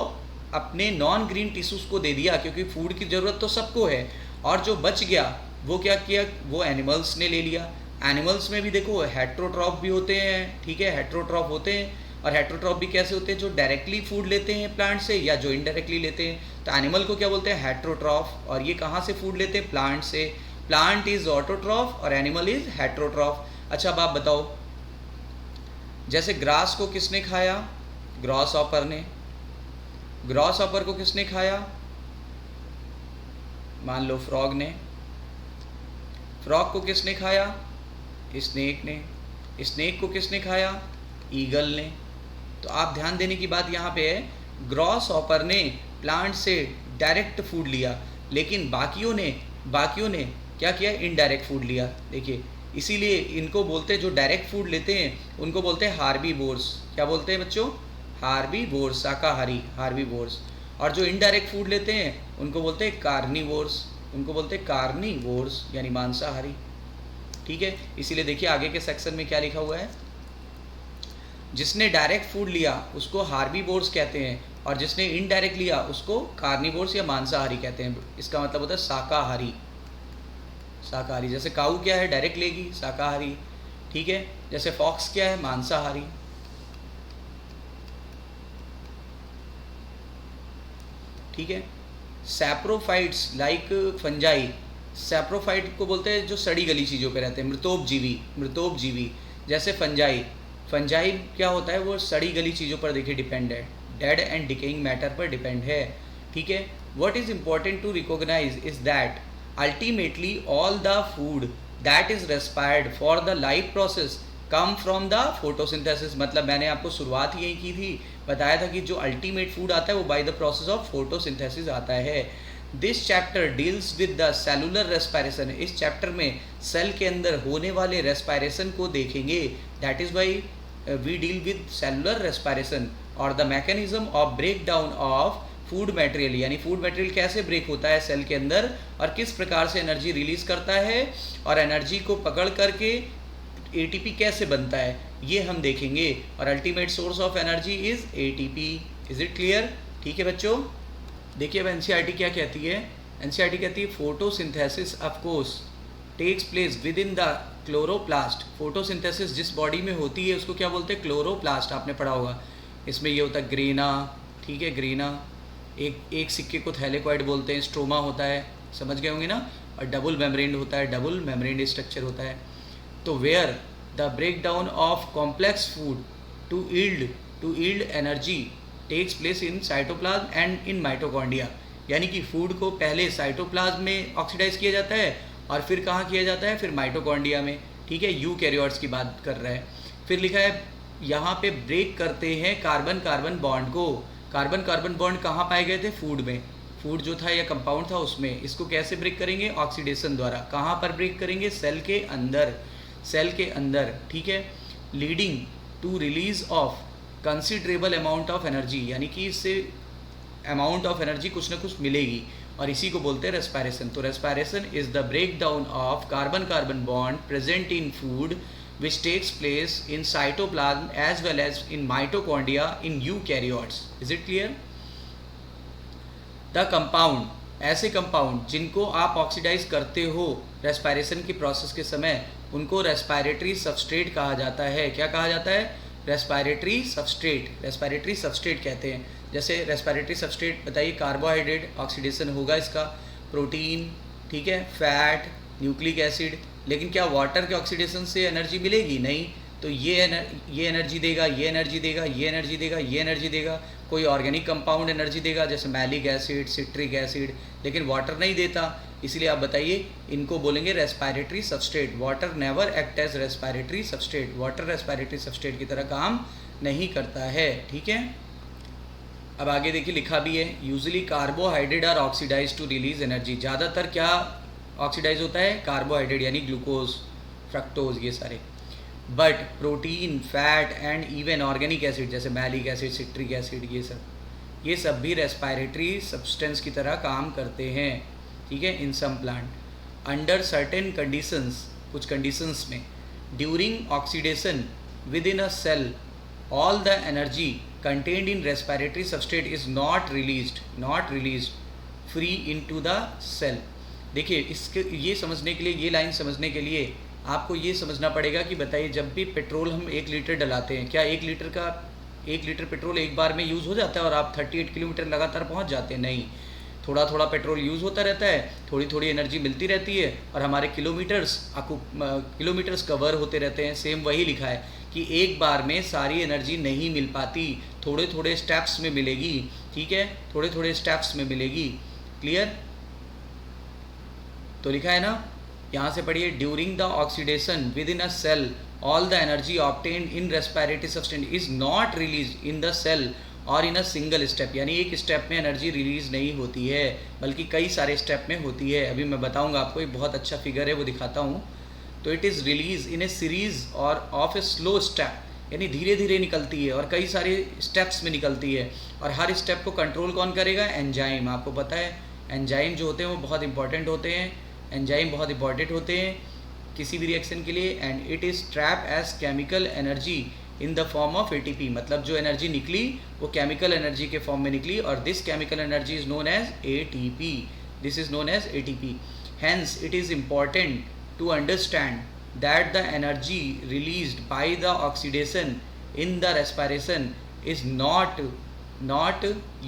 S1: अपने नॉन ग्रीन टिश्यूज़ को दे दिया, क्योंकि फूड की ज़रूरत तो सबको है। और जो बच गया वो क्या किया, वो एनिमल्स ने ले लिया। एनिमल्स में भी देखो हेट्रोट्रॉफ भी होते हैं, ठीक है, हेट्रोट्रॉफ होते हैं। और हेट्रोट्रॉफ भी कैसे होते हैं, जो डायरेक्टली फूड लेते हैं प्लांट से या जो इनडायरेक्टली लेते हैं। तो एनिमल को क्या बोलते हैं, हेट्रोट्रॉफ। और ये कहाँ से फूड लेते हैं, प्लांट से। प्लांट इज ऑटोट्रॉफ और एनिमल इज हेट्रोट्रॉफ। अच्छा अब आप बताओ, जैसे ग्रास को किसने खाया, ग्रॉस ऑपर ने। ग्रॉस ऑपर को किसने खाया, मान लो फ्रॉग ने। फ्रॉग को किसने खाया, स्नेक ने। स्नेक को किसने खाया, ईगल ने। तो आप ध्यान देने की बात यहाँ पे है, ग्रॉस ऑपर ने प्लांट से डायरेक्ट फूड लिया, लेकिन बाकियों ने क्या किया, इनडायरेक्ट फूड लिया। देखिए इसीलिए इनको बोलते हैं, जो डायरेक्ट फूड लेते हैं उनको बोलते हैं हार्बीवोर्स। क्या बोलते हैं बच्चों, हार्बीवोर्स, शाकाहारी, हार्बीवोर्स। और जो इनडायरेक्ट फूड लेते हैं उनको बोलते हैं कार्निवोर्स, उनको बोलते हैं कार्निवोर्स यानी मांसाहारी, ठीक है। इसीलिए देखिए आगे के सेक्शन में क्या लिखा हुआ है, जिसने डायरेक्ट फूड लिया उसको हार्बीवोर्स कहते हैं और जिसने इनडायरेक्ट लिया उसको कार्निवोर्स या मांसाहारी कहते हैं। इसका मतलब होता है शाकाहारी। शाकाहारी जैसे काऊ क्या है, डायरेक्ट लेगी, शाकाहारी, ठीक है। जैसे फॉक्स क्या है, मांसाहारी, ठीक है। सैप्रोफाइट्स लाइक फंजाई, सैप्रोफाइट को बोलते हैं जो सड़ी गली चीज़ों पे रहते हैं, मृतोपजीवी। जैसे फंजाई क्या होता है, वो सड़ी गली चीज़ों पर देखिए डिपेंड है, डेड एंड डिकेइंग मैटर पर डिपेंड है, ठीक है। What is important to recognise is that ultimately all the food that is respired for the life process come from the photosynthesis. मतलब मैंने आपको शुरुआत ही यही की थी, बताया था कि जो अल्टीमेट फूड आता है वो by the process of photosynthesis आता है। This chapter deals with the cellular respiration, इस चैप्टर में सेल के अंदर होने वाले रेस्पायरेशन को देखेंगे। That is why we deal with cellular respiration और the mechanism of break down of food material, यानी फूड मटेरियल कैसे ब्रेक होता है सेल के अंदर और किस प्रकार से एनर्जी रिलीज करता है और एनर्जी को पकड़ करके एटीपी कैसे बनता है, ये हम देखेंगे। और ultimate source of energy is ATP. Is it clear, ठीक है बच्चों। देखिए अब एनसीईआरटी क्या कहती है, एनसीईआरटी कहती है photosynthesis of course takes place within the chloroplast. Photosynthesis जिस बॉडी में होती है उसको क्या बोलते हैं, क्लोरोप्लास्ट, आपने पढ़ा होगा। इसमें ये होता है ग्रेना, ठीक है, ग्रेना। एक सिक्के को थैलेकॉइड बोलते हैं, स्ट्रोमा होता है, समझ गए होंगे ना। और डबल मेम्ब्रेन होता है, डबल मेम्ब्रेन स्ट्रक्चर होता है। तो where the break down of complex food to yield energy takes place in cytoplasm and in mitochondria, यानी कि फूड को पहले साइटोप्लाज्म में ऑक्सीडाइज किया जाता है और फिर कहाँ किया जाता है, फिर माइटोकॉन्ड्रिया में, ठीक है। यूकैरियोट्स की बात कर रहा है। फिर लिखा है यहाँ पे ब्रेक करते हैं कार्बन कार्बन बॉन्ड को। कार्बन कार्बन बॉन्ड कहाँ पाए गए थे, फूड में। फूड जो था या कंपाउंड था उसमें। इसको कैसे ब्रेक करेंगे, ऑक्सीडेशन द्वारा। कहाँ पर ब्रेक करेंगे, सेल के अंदर, सेल के अंदर, ठीक है। Leading to release of considerable amount of energy, यानी कि इससे अमाउंट ऑफ एनर्जी कुछ ना कुछ मिलेगी और इसी को बोलते हैं रेस्पायरेशन। तो respiration is the break down of carbon carbon bond present in food which takes place in cytoplasm as well as in mitochondria in eukaryotes. Is it clear? The compound, ऐसे कंपाउंड जिनको आप oxidise करते हो respiration की process के समय, उनको respiratory substrate कहा जाता है। क्या कहा जाता है, रेस्पायरेटरी सबस्ट्रेट, रेस्पायरेटरी सबस्ट्रेट कहते हैं। जैसे रेस्पिरेटरी सबस्ट्रेट बताइए, कार्बोहाइड्रेट ऑक्सीडेशन होगा इसका, प्रोटीन, ठीक है, फैट, न्यूक्लिक एसिड, लेकिन क्या वाटर के ऑक्सीडेशन से एनर्जी मिलेगी? नहीं। तो ये एनर्जी देगा, ये एनर्जी देगा, ये एनर्जी देगा, ये एनर्जी देगा। कोई ऑर्गेनिक कंपाउंड एनर्जी देगा जैसे मैलिक एसिड, सिट्रिक एसिड, लेकिन वाटर नहीं देता। इसलिए आप बताइए, इनको बोलेंगे respiratory substrate. Water never act as respiratory substrate. Water respiratory substrate की तरह काम नहीं करता है, ठीक है। अब आगे देखिए, लिखा भी है, usually carbohydrate are oxidise to release energy. ज़्यादातर क्या ऑक्सीडाइज होता है? कार्बोहाइड्रेट, यानी ग्लूकोज, फ्रक्टोज, ये सारे। But protein, fat and even organic acid जैसे मैलिक एसिड, सिट्रिक एसिड, ये सब भी रेस्पिरेटरी सब्सटेंस की तरह काम करते हैं, ठीक है, in some plant under certain conditions, कुछ कंडीशंस में। During oxidation within a cell all the energy contained in respiratory substrate is not released free into the cell। देखिए, इसके ये समझने के लिए, ये लाइन समझने के लिए आपको ये समझना पड़ेगा कि बताइए, जब भी पेट्रोल हम 1 लीटर डलाते हैं, क्या 1 लीटर पेट्रोल एक बार में यूज़ हो जाता है और आप 38 किलोमीटर लगातार पहुंच जाते हैं? नहीं, थोड़ा थोड़ा पेट्रोल यूज़ होता रहता है, थोड़ी थोड़ी एनर्जी मिलती रहती है, और हमारे किलोमीटर्स कवर होते रहते हैं। सेम वही लिखा है कि एक बार में सारी एनर्जी नहीं मिल पाती, थोड़े थोड़े स्टेप्स में मिलेगी, ठीक है, थोड़े थोड़े स्टेप्स में मिलेगी। क्लियर? तो लिखा है ना, यहाँ से पढ़िए, during the oxidation within a cell all the energy obtained in respiratory substance is not release in the cell और इन अ सिंगल स्टेप। यानी एक स्टेप में एनर्जी रिलीज नहीं होती है, बल्कि कई सारे स्टेप में होती है। अभी मैं बताऊंगा आपको, एक बहुत अच्छा फिगर है, वो दिखाता हूँ। तो it is release in A series और ऑफ ए स्लो स्टेप, यानी धीरे धीरे निकलती है और कई सारे स्टेप्स में निकलती है। और हर स्टेप को कंट्रोल कौन करेगा? एंजाइम। आपको पता है एंजाइम जो होते हैं वो बहुत इंपॉर्टेंट होते हैं, एंजाइम बहुत इंपॉर्टेंट होते हैं किसी भी रिएक्शन के लिए। And it is trap as chemical energy in the form of ATP। मतलब जो एनर्जी निकली वो केमिकल एनर्जी के फॉर्म में निकली, और this chemical energy is known as ATP। This is known as ATP। Hence it is important to understand that the energy released by the oxidation in the respiration is not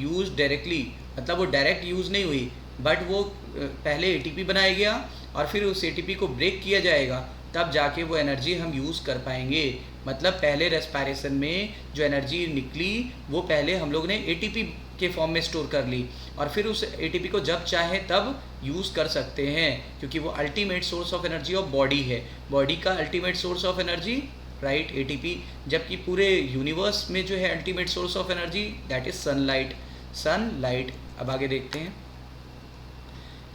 S1: used directly। मतलब वो direct use नहीं हुई, but वो पहले ATP बनाया गया और फिर उस ATP को ब्रेक किया जाएगा, तब जाके वो एनर्जी हम यूज़ कर पाएंगे। मतलब पहले रेस्पिरेशन में जो एनर्जी निकली वो पहले हम लोग ने ATP के फॉर्म में स्टोर कर ली, और फिर उस ATP को जब चाहे तब यूज़ कर सकते हैं, क्योंकि वो ultimate source of energy of body है। बॉडी का ultimate source of energy, right, ATP। जबकि पूरे यूनिवर्स में जो है ultimate source of energy, that is sunlight. अब आगे देखते हैं।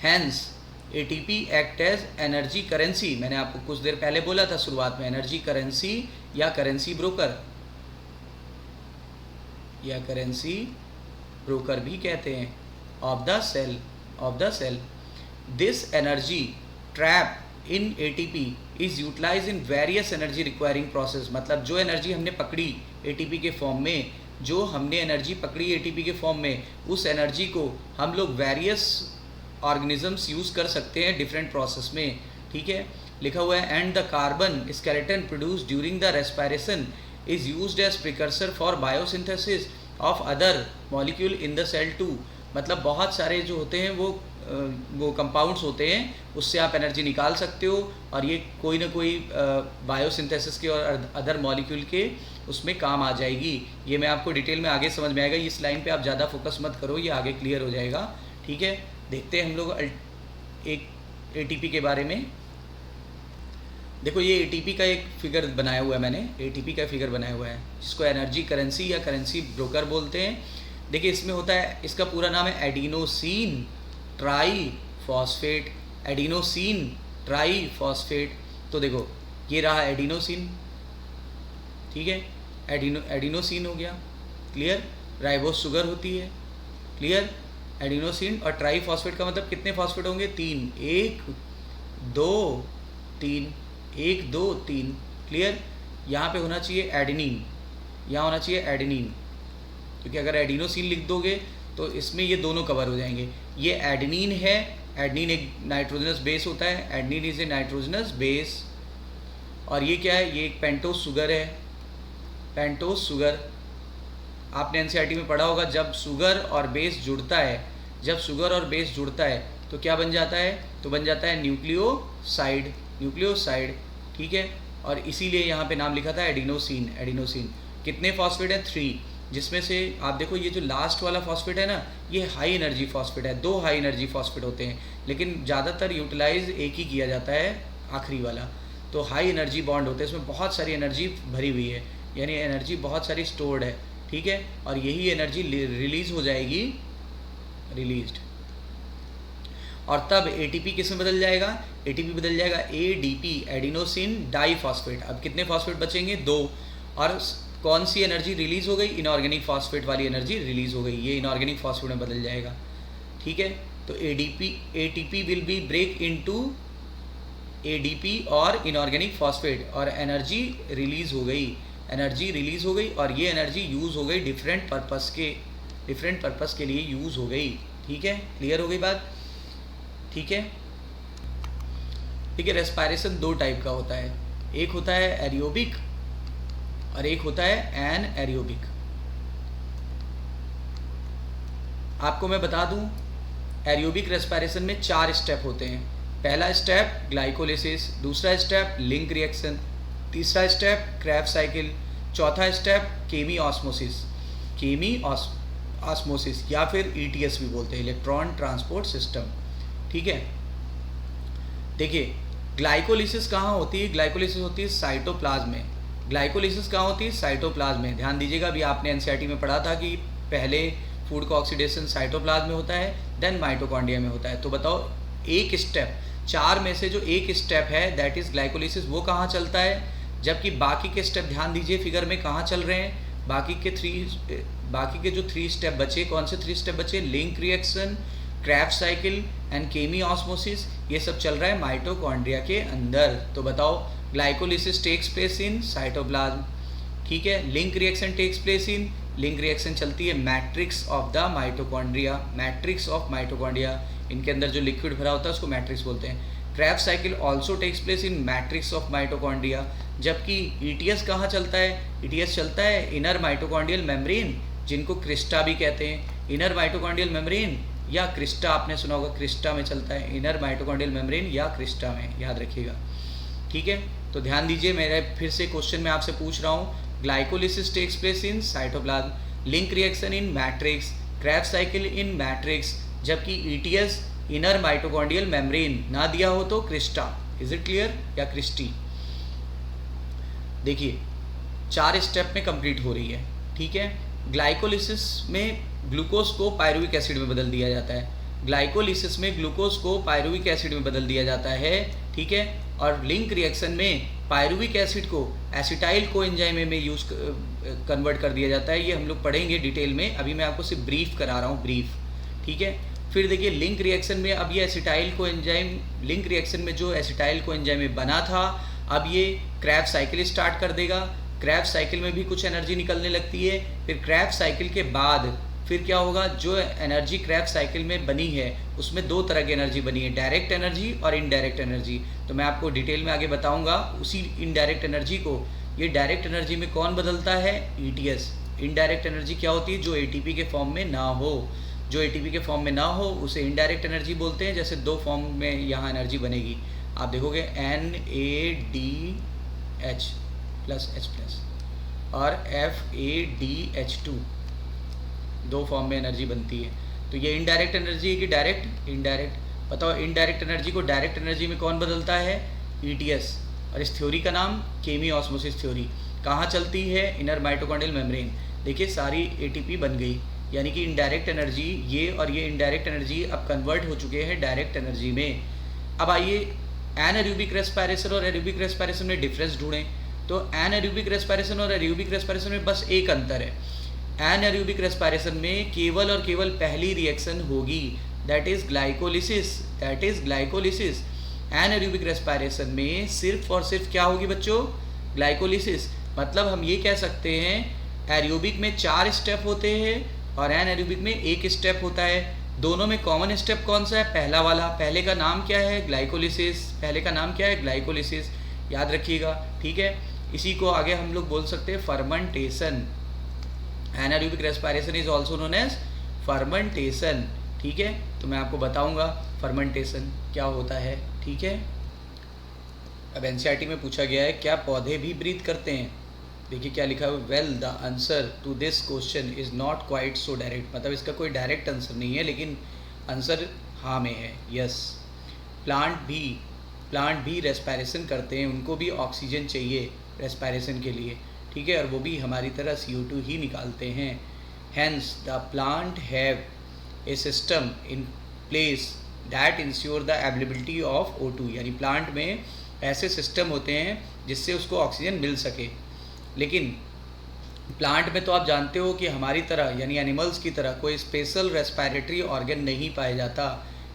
S1: Hence ATP act as energy currency. मैंने आपको कुछ देर पहले बोला था शुरुआत में, एनर्जी करेंसी या करेंसी ब्रोकर भी कहते हैं, of the cell. This energy trap in ATP is utilise in various energy requiring process. मतलब जो एनर्जी हमने पकड़ी ATP के फॉर्म में, ATP के फॉर्म में, उस एनर्जी को हम लोग वेरियस ऑर्गेनिजम्स यूज़ कर सकते हैं डिफरेंट प्रोसेस में, ठीक है। लिखा हुआ है, and the carbon skeleton produce during the respiration is used as precursor for biosynthesis of other molecule in the cell too. मतलब बहुत सारे जो होते हैं वो कंपाउंड्स होते हैं, उससे आप एनर्जी निकाल सकते हो, और ये कोई ना कोई बायोसिंथेसिस के और अदर मॉलिक्यूल के उसमें काम आ जाएगी। ये मैं आपको डिटेल में आगे समझ में आएगा, इस लाइन पे आप ज़्यादा फोकस मत करो, ये आगे क्लियर हो जाएगा, ठीक है। देखते हैं हम लोग एक ATP के बारे में। देखो, ये ATP का एक फिगर बनाया हुआ है मैंने, ATP का फिगर बनाया हुआ है, जिसको एनर्जी करेंसी या करेंसी ब्रोकर बोलते हैं। देखिए, इसमें होता है, इसका पूरा नाम है एडिनोसिन ट्राईफॉस्फेट। तो देखो, ये रहा एडिनोसिन, ठीक है, एडिनोसिन हो गया, क्लियर। राइबोस शुगर होती है, क्लियर। एडिनोसिन और ट्राईफॉस्फेट का मतलब कितने फॉस्फेट होंगे? 3, 1 2 3, क्लियर। यहाँ पे होना चाहिए एडेनिन, यहाँ होना चाहिए एडेनिन, क्योंकि अगर एडिनोसिन लिख दोगे तो इसमें ये दोनों कवर हो जाएंगे। ये एडेनिन है, एडेनिन एक नाइट्रोजनस बेस होता है, adenine is a nitrogenous base. और ये क्या है? ये एक पेंटोस शुगर है, पेंटोस शुगर, आपने एनसीईआरटी में पढ़ा होगा, जब शुगर और बेस जुड़ता है, जब शुगर और बेस जुड़ता है तो क्या बन जाता है, तो बन जाता है न्यूक्लियोसाइड, न्यूक्लियोसाइड, ठीक है। और इसीलिए यहाँ पे नाम लिखा था एडिनोसिन, एडिनोसिन। कितने फॉस्फेट है, 3, जिसमें से आप देखो ये जो लास्ट वाला फॉस्फेट है ना, ये हाई एनर्जी फॉस्फेट है, 2 हाई एनर्जी फॉस्फेट होते हैं, लेकिन ज़्यादातर यूटिलाइज एक ही किया जाता है, आखिरी वाला। तो हाई एनर्जी बॉन्ड होते हैं, इसमें बहुत सारी एनर्जी भरी हुई है, यानी एनर्जी बहुत सारी स्टोर्ड है, ठीक है। और यही एनर्जी रिलीज हो जाएगी, रिलीज्ड, और तब एटीपी किस में बदल जाएगा, एटीपी बदल जाएगा एडीपी, एडिनोसिन डाइफॉस्फेट। अब कितने फॉस्फेट बचेंगे, 2, और कौन सी एनर्जी रिलीज हो गई, इनऑर्गेनिक फॉस्फेट वाली एनर्जी रिलीज हो गई, ये इनऑर्गेनिक फॉस्फेट में बदल जाएगा, ठीक है। तो ATP will be break into ADP और इनऑर्गेनिक फॉस्फेट, और एनर्जी रिलीज हो गई, एनर्जी रिलीज हो गई, और ये एनर्जी यूज़ हो गई डिफरेंट पर्पस के लिए यूज़ हो गई, ठीक है। क्लियर हो गई बात, ठीक है, ठीक है। रेस्पायरेशन 2 टाइप का होता है, एक होता है एरियोबिक और एक होता है एन एरियोबिक। आपको मैं बता दूं, एरियोबिक रेस्पायरेशन में 4 स्टेप होते हैं। पहला स्टेप ग्लाइकोलिसिस, दूसरा स्टेप लिंक रिएक्शन, तीसरा स्टेप क्रेब्स साइकिल, चौथा स्टेप केमी ऑस्मोसिस, या फिर ईटीएस भी बोलते हैं, इलेक्ट्रॉन ट्रांसपोर्ट सिस्टम, ठीक है। देखिए ग्लाइकोलिसिस कहाँ होती है, ग्लाइकोलिसिस होती है साइटोप्लाज्म में, ग्लाइकोलिसिस कहाँ होती है, साइटोप्लाज्म में। ध्यान दीजिएगा, अभी आपने एनसीईआरटी में पढ़ा था कि पहले फूड का ऑक्सीडेशन साइटोप्लाज्म में होता है, देन माइटोकॉन्ड्रिया में होता है। तो बताओ एक स्टेप, 4 में से जो एक स्टेप है दैट इज ग्लाइकोलिसिस, वो कहाँ चलता है, जबकि बाकी के स्टेप ध्यान दीजिए फिगर में कहाँ चल रहे हैं, बाकी के जो 3 स्टेप बचे, कौन से 3 स्टेप बचे, link reaction, Krebs cycle and chemiosmosis, ये सब चल रहा है माइटोकॉन्ड्रिया के अंदर। तो बताओ glycolysis takes place in cytoplasm, ठीक है। Link reaction takes place in, link reaction चलती है matrix of the mitochondria, matrix of mitochondria, इनके अंदर जो लिक्विड भरा होता है उसको मैट्रिक्स बोलते हैं। Krebs cycle also takes place in matrix of mitochondria, जबकि ईटीएस कहाँ चलता है, ईटीएस चलता है इनर माइटोकॉन्ड्रियल मेम्ब्रेन, जिनको क्रिस्टा भी कहते हैं, इनर माइटोकॉन्ड्रियल मेम्ब्रेन या क्रिस्टा, आपने सुना होगा क्रिस्टा में चलता है, इनर माइटोकॉन्ड्रियल मेम्ब्रेन या क्रिस्टा में, याद रखिएगा, ठीक है। तो ध्यान दीजिए, मेरा फिर से क्वेश्चन मैं आपसे पूछ रहा हूँ, glycolysis takes place in cytoplasm, link reaction in matrix, Krebs cycle in matrix, जबकि ईटीएस इनर माइटोकॉन्ड्रियल मेम्ब्रेन, ना दिया हो तो क्रिस्टा। इज इट क्लियर, या क्रिस्टी। देखिए 4 स्टेप में कंप्लीट हो रही है, ठीक है। ग्लाइकोलिसिस में ग्लूकोज को पायरुविक एसिड में बदल दिया जाता है, ग्लाइकोलिसिस में ग्लूकोज को पायरुविक एसिड में बदल दिया जाता है, ठीक है। और लिंक रिएक्शन में पायरुविक एसिड को एसिटाइल कोएंजाइम में यूज कन्वर्ट कर दिया जाता है। ये हम लोग पढ़ेंगे डिटेल में, अभी मैं आपको सिर्फ ब्रीफ करा रहा हूँ, ब्रीफ, ठीक है। फिर देखिए लिंक रिएक्शन में अब ये एसिटाइल कोएंजाइम, लिंक रिएक्शन में जो एसिटाइल कोएंजाइम में बना था, अब ये क्रेब्स साइकिल स्टार्ट कर देगा, क्रेब्स साइकिल में भी कुछ एनर्जी निकलने लगती है। फिर क्रेब्स साइकिल के बाद फिर क्या होगा, जो एनर्जी क्रेब्स साइकिल में बनी है उसमें 2 तरह की एनर्जी बनी है, डायरेक्ट एनर्जी और इनडायरेक्ट एनर्जी। तो मैं आपको डिटेल में आगे बताऊंगा उसी इनडायरेक्ट एनर्जी को। ये डायरेक्ट एनर्जी में कौन बदलता है, ईटीएस। इनडायरेक्ट एनर्जी क्या होती है, जो एटीपी के फॉर्म में ना हो, जो एटीपी के फॉर्म में ना हो उसे इनडायरेक्ट एनर्जी बोलते हैं। जैसे 2 फॉर्म में यहाँ एनर्जी बनेगी, आप देखोगे NADH प्लस H+ और FADH2, 2 फॉर्म में एनर्जी बनती है। तो ये इनडायरेक्ट एनर्जी है कि डायरेक्ट, इनडायरेक्ट। बताओ इनडायरेक्ट एनर्जी को डायरेक्ट एनर्जी में कौन बदलता है, ईटीएस। और इस थ्योरी का नाम केमी ऑस्मोसिस थ्योरी। कहाँ चलती है, इनर माइटोकॉन्ड्रियल मेम्ब्रेन। देखिए सारी एटीपी बन गई, यानी कि इनडायरेक्ट एनर्जी ये और ये इनडायरेक्ट एनर्जी अब कन्वर्ट हो चुके हैं डायरेक्ट एनर्जी में। अब आइए एनारोबिक रेस्पिरेशन और एरोबिक रेस्पिरेशन में डिफरेंस ढूंढें। तो एनारोबिक रेस्पिरेशन और एरोबिक रेस्पिरेशन में बस एक अंतर है, एनारोबिक रेस्पिरेशन में केवल और केवल पहली रिएक्शन होगी, that is glycolysis, that is glycolysis. Anaerobic respiration में सिर्फ और सिर्फ क्या होगी बच्चों, ग्लाइकोलिसिस। मतलब हम ये कह सकते हैं एरोबिक में 4 स्टेप होते हैं और एनारोबिक में 1 स्टेप होता है। दोनों में कॉमन स्टेप कौन सा है, पहला वाला। पहले का नाम क्या है, ग्लाइकोलिसिस। पहले का नाम क्या है, ग्लाइकोलिसिस, याद रखिएगा, ठीक है। इसी को आगे हम लोग बोल सकते हैं fermentation, anaerobic respiration is also known as fermentation. ठीक है, तो मैं आपको बताऊंगा फर्मेंटेशन क्या होता है। ठीक है, अब एनसीईआरटी में पूछा गया है क्या पौधे भी ब्रीथ करते हैं। देखिए क्या लिखा है, well the answer to this question is not quite so direct, मतलब इसका कोई डायरेक्ट आंसर नहीं है, लेकिन आंसर हाँ में है, यस। प्लांट भी रेस्पिरेशन करते हैं, उनको भी ऑक्सीजन चाहिए रेस्पिरेशन के लिए। ठीक है, और वो भी हमारी तरह CO2 ही निकालते हैं। Hence the plant have a system in place that ensure the availability of O2, यानी प्लांट में ऐसे सिस्टम होते हैं जिससे उसको ऑक्सीजन मिल सके। लेकिन प्लांट में तो आप जानते हो कि हमारी तरह यानी एनिमल्स की तरह कोई स्पेशल रेस्पिरेटरी ऑर्गन नहीं पाया जाता।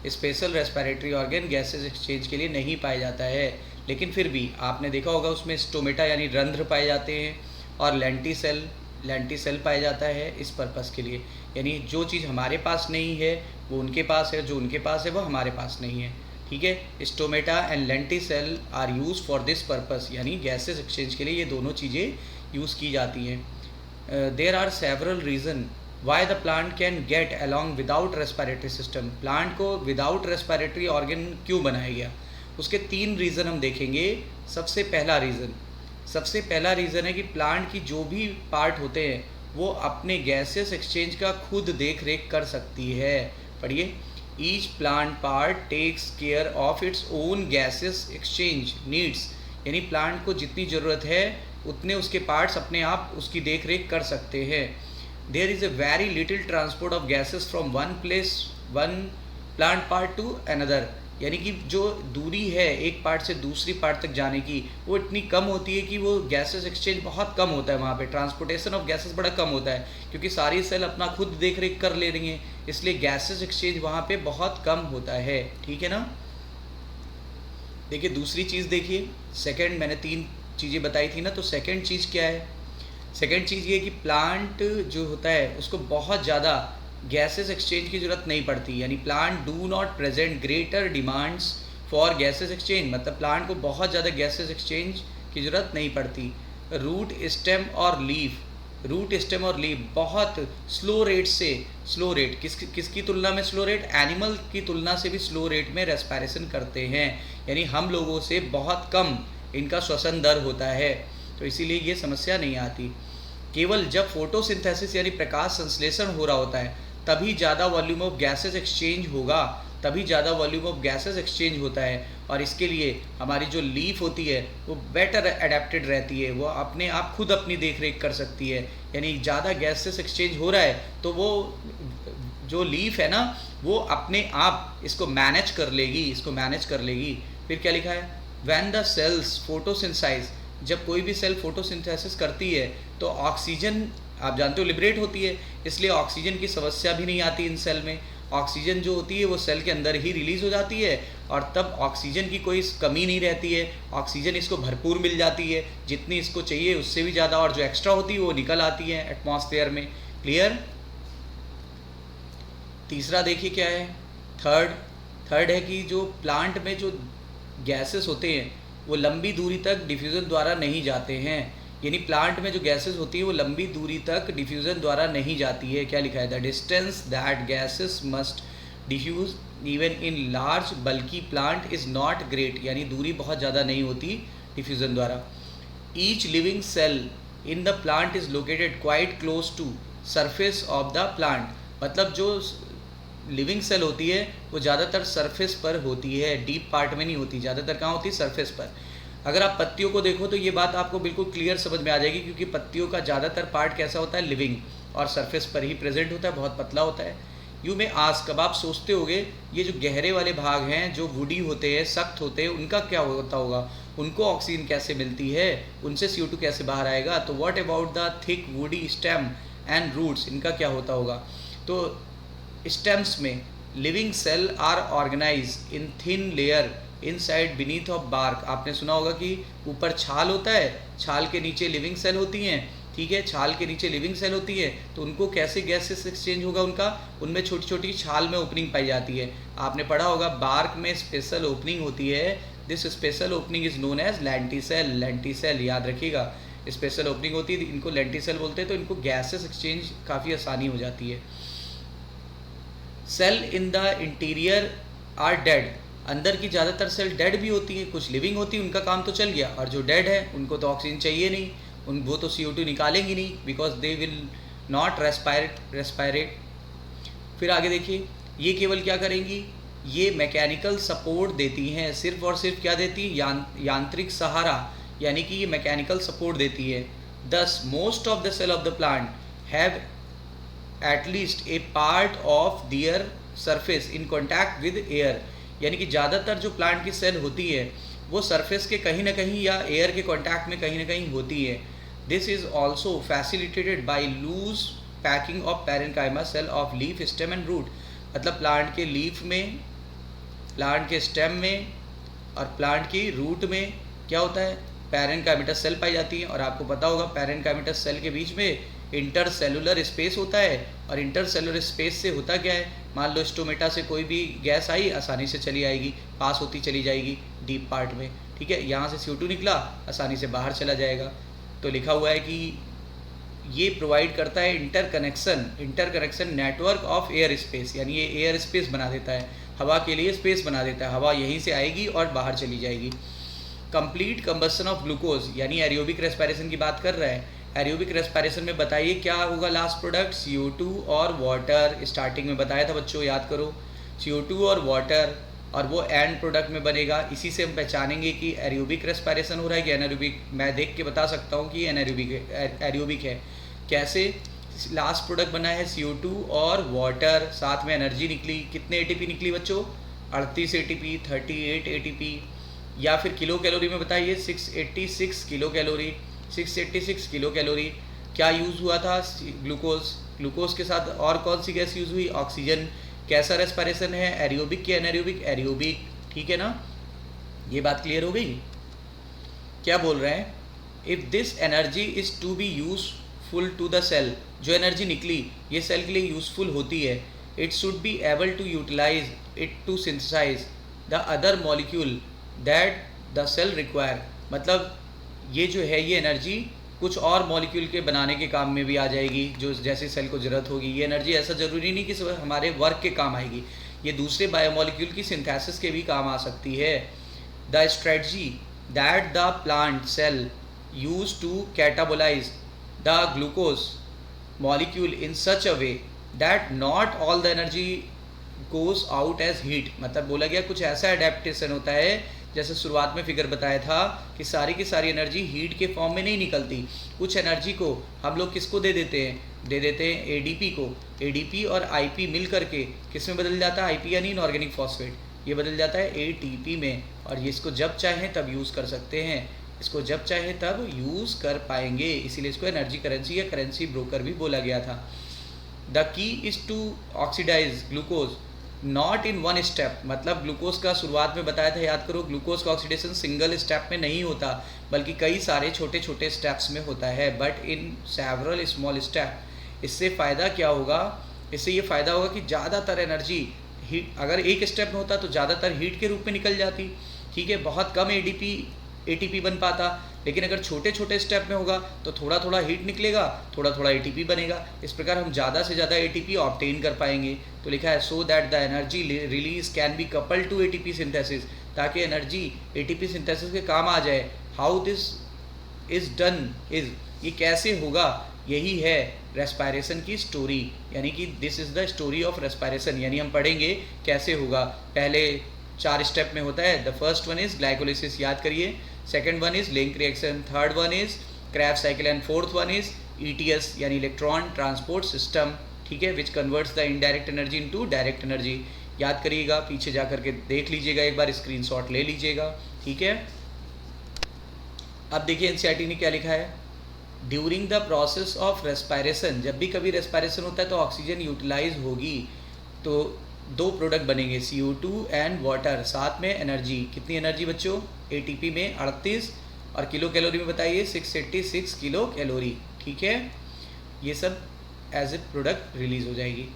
S1: Special respiratory organ gases exchange के लिए नहीं पाया जाता है, लेकिन फिर भी आपने देखा होगा उसमें स्टोमेटा यानी रंध्र पाए जाते हैं और लेंटिसेल पाया जाता है इस पर्पस के लिए। यानी जो चीज़ हमारे पास नहीं है वो उनके पास है, जो उनके पास है वो हमारे पास नहीं है। ठीक है, stomata and lenticel are use for this purpose, यानी गैसेस एक्सचेंज के लिए ये दोनों चीज़ें यूज़ की जाती हैं। There are several reason why the plant can get along without respiratory system. Plant को विदाउट रेस्पिरेटरी ऑर्गन क्यों बनाया गया, उसके 3 रीज़न हम देखेंगे। सबसे पहला रीज़न है कि प्लांट की जो भी पार्ट होते हैं वो अपने गैसेस एक्सचेंज का खुद देख रेख कर सकती है। पढ़िए, each plant part takes care of its own gases exchange needs, यानी प्लांट को जितनी ज़रूरत है उतने उसके पार्ट्स अपने आप उसकी देख रेख कर सकते हैं। There is a very little transport of gases from one plant part to another, यानी कि जो दूरी है एक पार्ट से दूसरी पार्ट तक जाने की वो इतनी कम होती है कि वो गैसेस एक्सचेंज बहुत कम होता है, वहाँ पे ट्रांसपोर्टेशन ऑफ गैसेस बड़ा कम होता है, क्योंकि सारी सेल अपना खुद देख रेख कर ले रही हैं, इसलिए गैसेस एक्सचेंज वहाँ पे बहुत कम होता है। ठीक है ना। देखिए दूसरी चीज़ देखिए, सेकंड, मैंने 3 चीज़ें बताई थी ना, तो सेकंड चीज़ क्या है। सेकंड चीज़ ये कि प्लांट जो होता है उसको बहुत ज़्यादा गैसेस एक्सचेंज की ज़रूरत नहीं पड़ती, यानी plant do not present greater demands for gases exchange, मतलब प्लांट को बहुत ज़्यादा गैसेस एक्सचेंज की ज़रूरत नहीं पड़ती। रूट स्टेम और लीफ बहुत स्लो रेट किसकी तुलना में स्लो रेट, एनिमल की तुलना से भी स्लो रेट में रेस्पिरेशन करते हैं, यानी हम लोगों से बहुत कम इनका श्वसन दर होता है, तो इसीलिए ये समस्या नहीं आती। केवल जब फोटोसिंथेसिस यानी प्रकाश संश्लेषण हो रहा होता है तभी ज़्यादा वॉल्यूम ऑफ गैसेस एक्सचेंज होता है, और इसके लिए हमारी जो लीफ होती है वो बेटर एडेप्टेड रहती है, वो अपने आप खुद अपनी देख रेख कर सकती है, यानी ज़्यादा गैसेस एक्सचेंज हो रहा है तो वो जो लीफ है ना वो अपने आप इसको मैनेज कर लेगी। फिर क्या लिखा है, व्हेन द सेल्स फोटोसिंथेसाइज, जब कोई भी सेल फोटोसिंथेसिस करती है तो ऑक्सीजन आप जानते हो लिबरेट होती है, इसलिए ऑक्सीजन की समस्या भी नहीं आती इन सेल में। ऑक्सीजन जो होती है वो सेल के अंदर ही रिलीज़ हो जाती है और तब ऑक्सीजन की कोई कमी नहीं रहती है, ऑक्सीजन इसको भरपूर मिल जाती है, जितनी इसको चाहिए उससे भी ज़्यादा, और जो एक्स्ट्रा होती है वो निकल आती है एटमॉस्फेयर में। क्लियर। तीसरा देखिए क्या है, थर्ड है कि जो प्लांट में जो गैसेस होते हैं वो लंबी दूरी तक डिफ्यूज़न द्वारा नहीं जाते हैं, यानी प्लांट में जो गैसेस होती है वो लंबी दूरी तक डिफ्यूज़न द्वारा नहीं जाती है। क्या लिखा है, the distance that gases must diffuse even in large bulky plant is not great, यानी दूरी बहुत ज़्यादा नहीं होती डिफ्यूज़न द्वारा। Each living cell in the plant is located quite close to surface of the plant, मतलब जो लिविंग सेल होती है वो ज़्यादातर सरफेस पर होती है, डीप पार्ट में नहीं होती, ज़्यादातर कहाँ होती है, सरफेस पर। अगर आप पत्तियों को देखो तो ये बात आपको बिल्कुल क्लियर समझ में आ जाएगी, क्योंकि पत्तियों का ज़्यादातर पार्ट कैसा होता है, लिविंग, और सरफेस पर ही प्रेजेंट होता है, बहुत पतला होता है। यूँ में आस्क, कब आप सोचते होगे ये जो गहरे वाले भाग हैं जो वुडी होते हैं, सख्त होते हैं, उनका क्या होता होगा, उनको ऑक्सीजन कैसे मिलती है, उनसे CO2 कैसे बाहर आएगा। तो what about the thick woody stem and roots, इनका क्या होता होगा। तो स्टेम्स में living cell are organise in thin layer inside beneath of bark, आपने सुना होगा कि ऊपर छाल होता है, छाल के नीचे लिविंग सेल होती हैं, ठीक है, छाल के नीचे लिविंग सेल होती है, तो उनको कैसे गैसेस एक्सचेंज होगा, उनमें छोटी छोटी छाल में ओपनिंग पाई जाती है। आपने पढ़ा होगा बार्क में स्पेशल ओपनिंग होती है, this special opening is known as lenticel, याद रखिएगा। स्पेशल ओपनिंग होती है, इनको लेंटिसेल बोलते हैं, तो इनको गैसेस एक्सचेंज काफ़ी आसानी हो जाती है। Cell in the interior are dead, अंदर की ज़्यादातर सेल डेड भी होती है, कुछ लिविंग होती है, उनका काम तो चल गया, और जो डेड है उनको तो ऑक्सीजन चाहिए नहीं, वो तो CO2 निकालेंगी नहीं, बिकॉज दे विल नॉट रेस्पायरेट। फिर आगे देखिए, ये केवल क्या करेंगी, ये मैकेनिकल सपोर्ट देती हैं, सिर्फ और सिर्फ क्या देती है, यांत्रिक सहारा, यानी कि ये मैकेनिकल सपोर्ट देती है। Thus most of the cell of the plant have at least a part of their surface in contact with air, यानी कि ज़्यादातर जो प्लांट की सेल होती है वो सरफेस के कहीं ना कहीं या एयर के कॉन्टैक्ट में कहीं ना कहीं होती है। This is also facilitated by loose packing of parenchyma cell of leaf, stem and root, मतलब प्लांट के लीफ में, प्लांट के स्टेम में और प्लांट की रूट में क्या होता है, पैरेन्काइमेटस सेल पाई जाती है। और आपको पता होगा पैरेन्काइमेटस सेल के बीच में इंटरसेलुलर स्पेस होता है, और इंटरसेलुलर स्पेस से होता क्या है, मान लो स्टोमेटा से कोई भी गैस आई आसानी से चली आएगी, पास होती चली जाएगी डीप पार्ट में, ठीक है, यहाँ से CO2 निकला आसानी से बाहर चला जाएगा। तो लिखा हुआ है कि ये प्रोवाइड करता है interconnection network of air space, यानी ये एयर स्पेस बना देता है, हवा के लिए स्पेस बना देता है, हवा यहीं से आएगी और बाहर चली जाएगी। कंप्लीट कंबस्शन ऑफ ग्लूकोज, यानी एरियोबिक रेस्पिरेशन की बात कर रहा है। एरियोबिक रेस्पिरेशन में बताइए क्या होगा लास्ट प्रोडक्ट, CO2 और वाटर, स्टार्टिंग में बताया था बच्चों, याद करो, CO2 और वाटर, और वो एंड प्रोडक्ट में बनेगा। इसी से हम पहचानेंगे कि एरियोबिक रेस्पिरेशन हो रहा है कि एनारोबिक। मैं देख के बता सकता हूँ कि एरियोबिक है। कैसे, लास्ट प्रोडक्ट बना है CO2 और वाटर, साथ में एनर्जी निकली, कितने ATP निकली बच्चों, 38 ATP, 38 ATP, या फिर किलो कैलोरी में बताइए 686 किलो कैलोरी, 686 किलो कैलोरी। क्या यूज़ हुआ था, ग्लूकोज के साथ और कौन सी गैस यूज़ हुई, ऑक्सीजन। कैसा रेस्पिरेशन है, एरियोबिक की एनारोबिक, एरियोबिक, ठीक है ना, ये बात क्लियर हो गई। क्या बोल रहे हैं, if this energy is to be useful to the cell, जो एनर्जी निकली ये सेल के लिए यूजफुल होती है, it should be able to utilise it to synthesise the other molecule that the cell require, मतलब ये जो है ये एनर्जी कुछ और मॉलिक्यूल के बनाने के काम में भी आ जाएगी, जो जैसे सेल को ज़रूरत होगी। ये एनर्जी ऐसा ज़रूरी नहीं कि सिर्फ हमारे वर्क के काम आएगी, ये दूसरे बायोमॉलिक्यूल की सिंथेसिस के भी काम आ सकती है। The strategy that the plant cell use to catabolise the glucose molecule in such a way that not all the energy goes out as heat, मतलब बोला गया कुछ ऐसा एडेप्टेशन होता है, जैसे शुरुआत में फिगर बताया था कि सारी की सारी एनर्जी हीट के फॉर्म में नहीं निकलती, कुछ एनर्जी को हम लोग किसको दे देते हैं ADP को, ADP और IP मिल करके किस में बदल जाता है, IP यानी इनऑर्गेनिक फॉस्फेट, ये बदल जाता है ATP में, और ये इसको जब चाहें तब यूज़ कर सकते हैं, इसको जब चाहे तब यूज़ कर पाएंगे, इसीलिए इसको एनर्जी करेंसी या करेंसी ब्रोकर भी बोला गया था। The key is to oxidise glucose not in one step, मतलब ग्लूकोज का शुरुआत में बताया था, याद करो, ग्लूकोज का ऑक्सीडेशन सिंगल स्टेप में नहीं होता बल्कि कई सारे छोटे छोटे स्टेप्स में होता है, but in several small step. इससे फ़ायदा क्या होगा, इससे ये फ़ायदा होगा कि ज़्यादातर एनर्जी हीट, अगर एक स्टेप में होता तो ज़्यादातर हीट के रूप में निकल जाती, ठीक है, बहुत कम ATP बन पाता, लेकिन अगर छोटे छोटे स्टेप में होगा तो थोड़ा थोड़ा हीट निकलेगा, थोड़ा थोड़ा ATP बनेगा, इस प्रकार हम ज़्यादा से ज़्यादा ATP ऑब्टेन कर पाएंगे। तो लिखा है so that the energy release can be couple to ATP synthesis, ताकि एनर्जी ATP सिंथेसिस के काम आ जाए। How this is done is, ये कैसे होगा, यही है रेस्पिरेशन की स्टोरी, यानी कि this is the story of respiration, यानी हम पढ़ेंगे कैसे होगा। पहले 4 स्टेप में होता है, the first one is glycolysis, याद करिए, second one is link reaction, third one is Krebs cycle, and fourth one is ETS यानी इलेक्ट्रॉन ट्रांसपोर्ट सिस्टम, ठीक है, which converts the indirect energy into direct energy. याद करिएगा, पीछे जा करके देख लीजिएगा, एक बार स्क्रीनशॉट ले लीजिएगा, ठीक है। अब देखिए NCERT ने क्या लिखा है, during the process of respiration, जब भी कभी रेस्पिरेशन होता है तो ऑक्सीजन यूटिलाइज होगी, तो 2 प्रोडक्ट बनेंगे, CO2 एंड वाटर, साथ में एनर्जी, कितनी एनर्जी बच्चों, ATP में 38 और किलो कैलोरी में बताइए 686 किलो कैलोरी, ठीक है, ये सब एज ए प्रोडक्ट रिलीज हो जाएगी।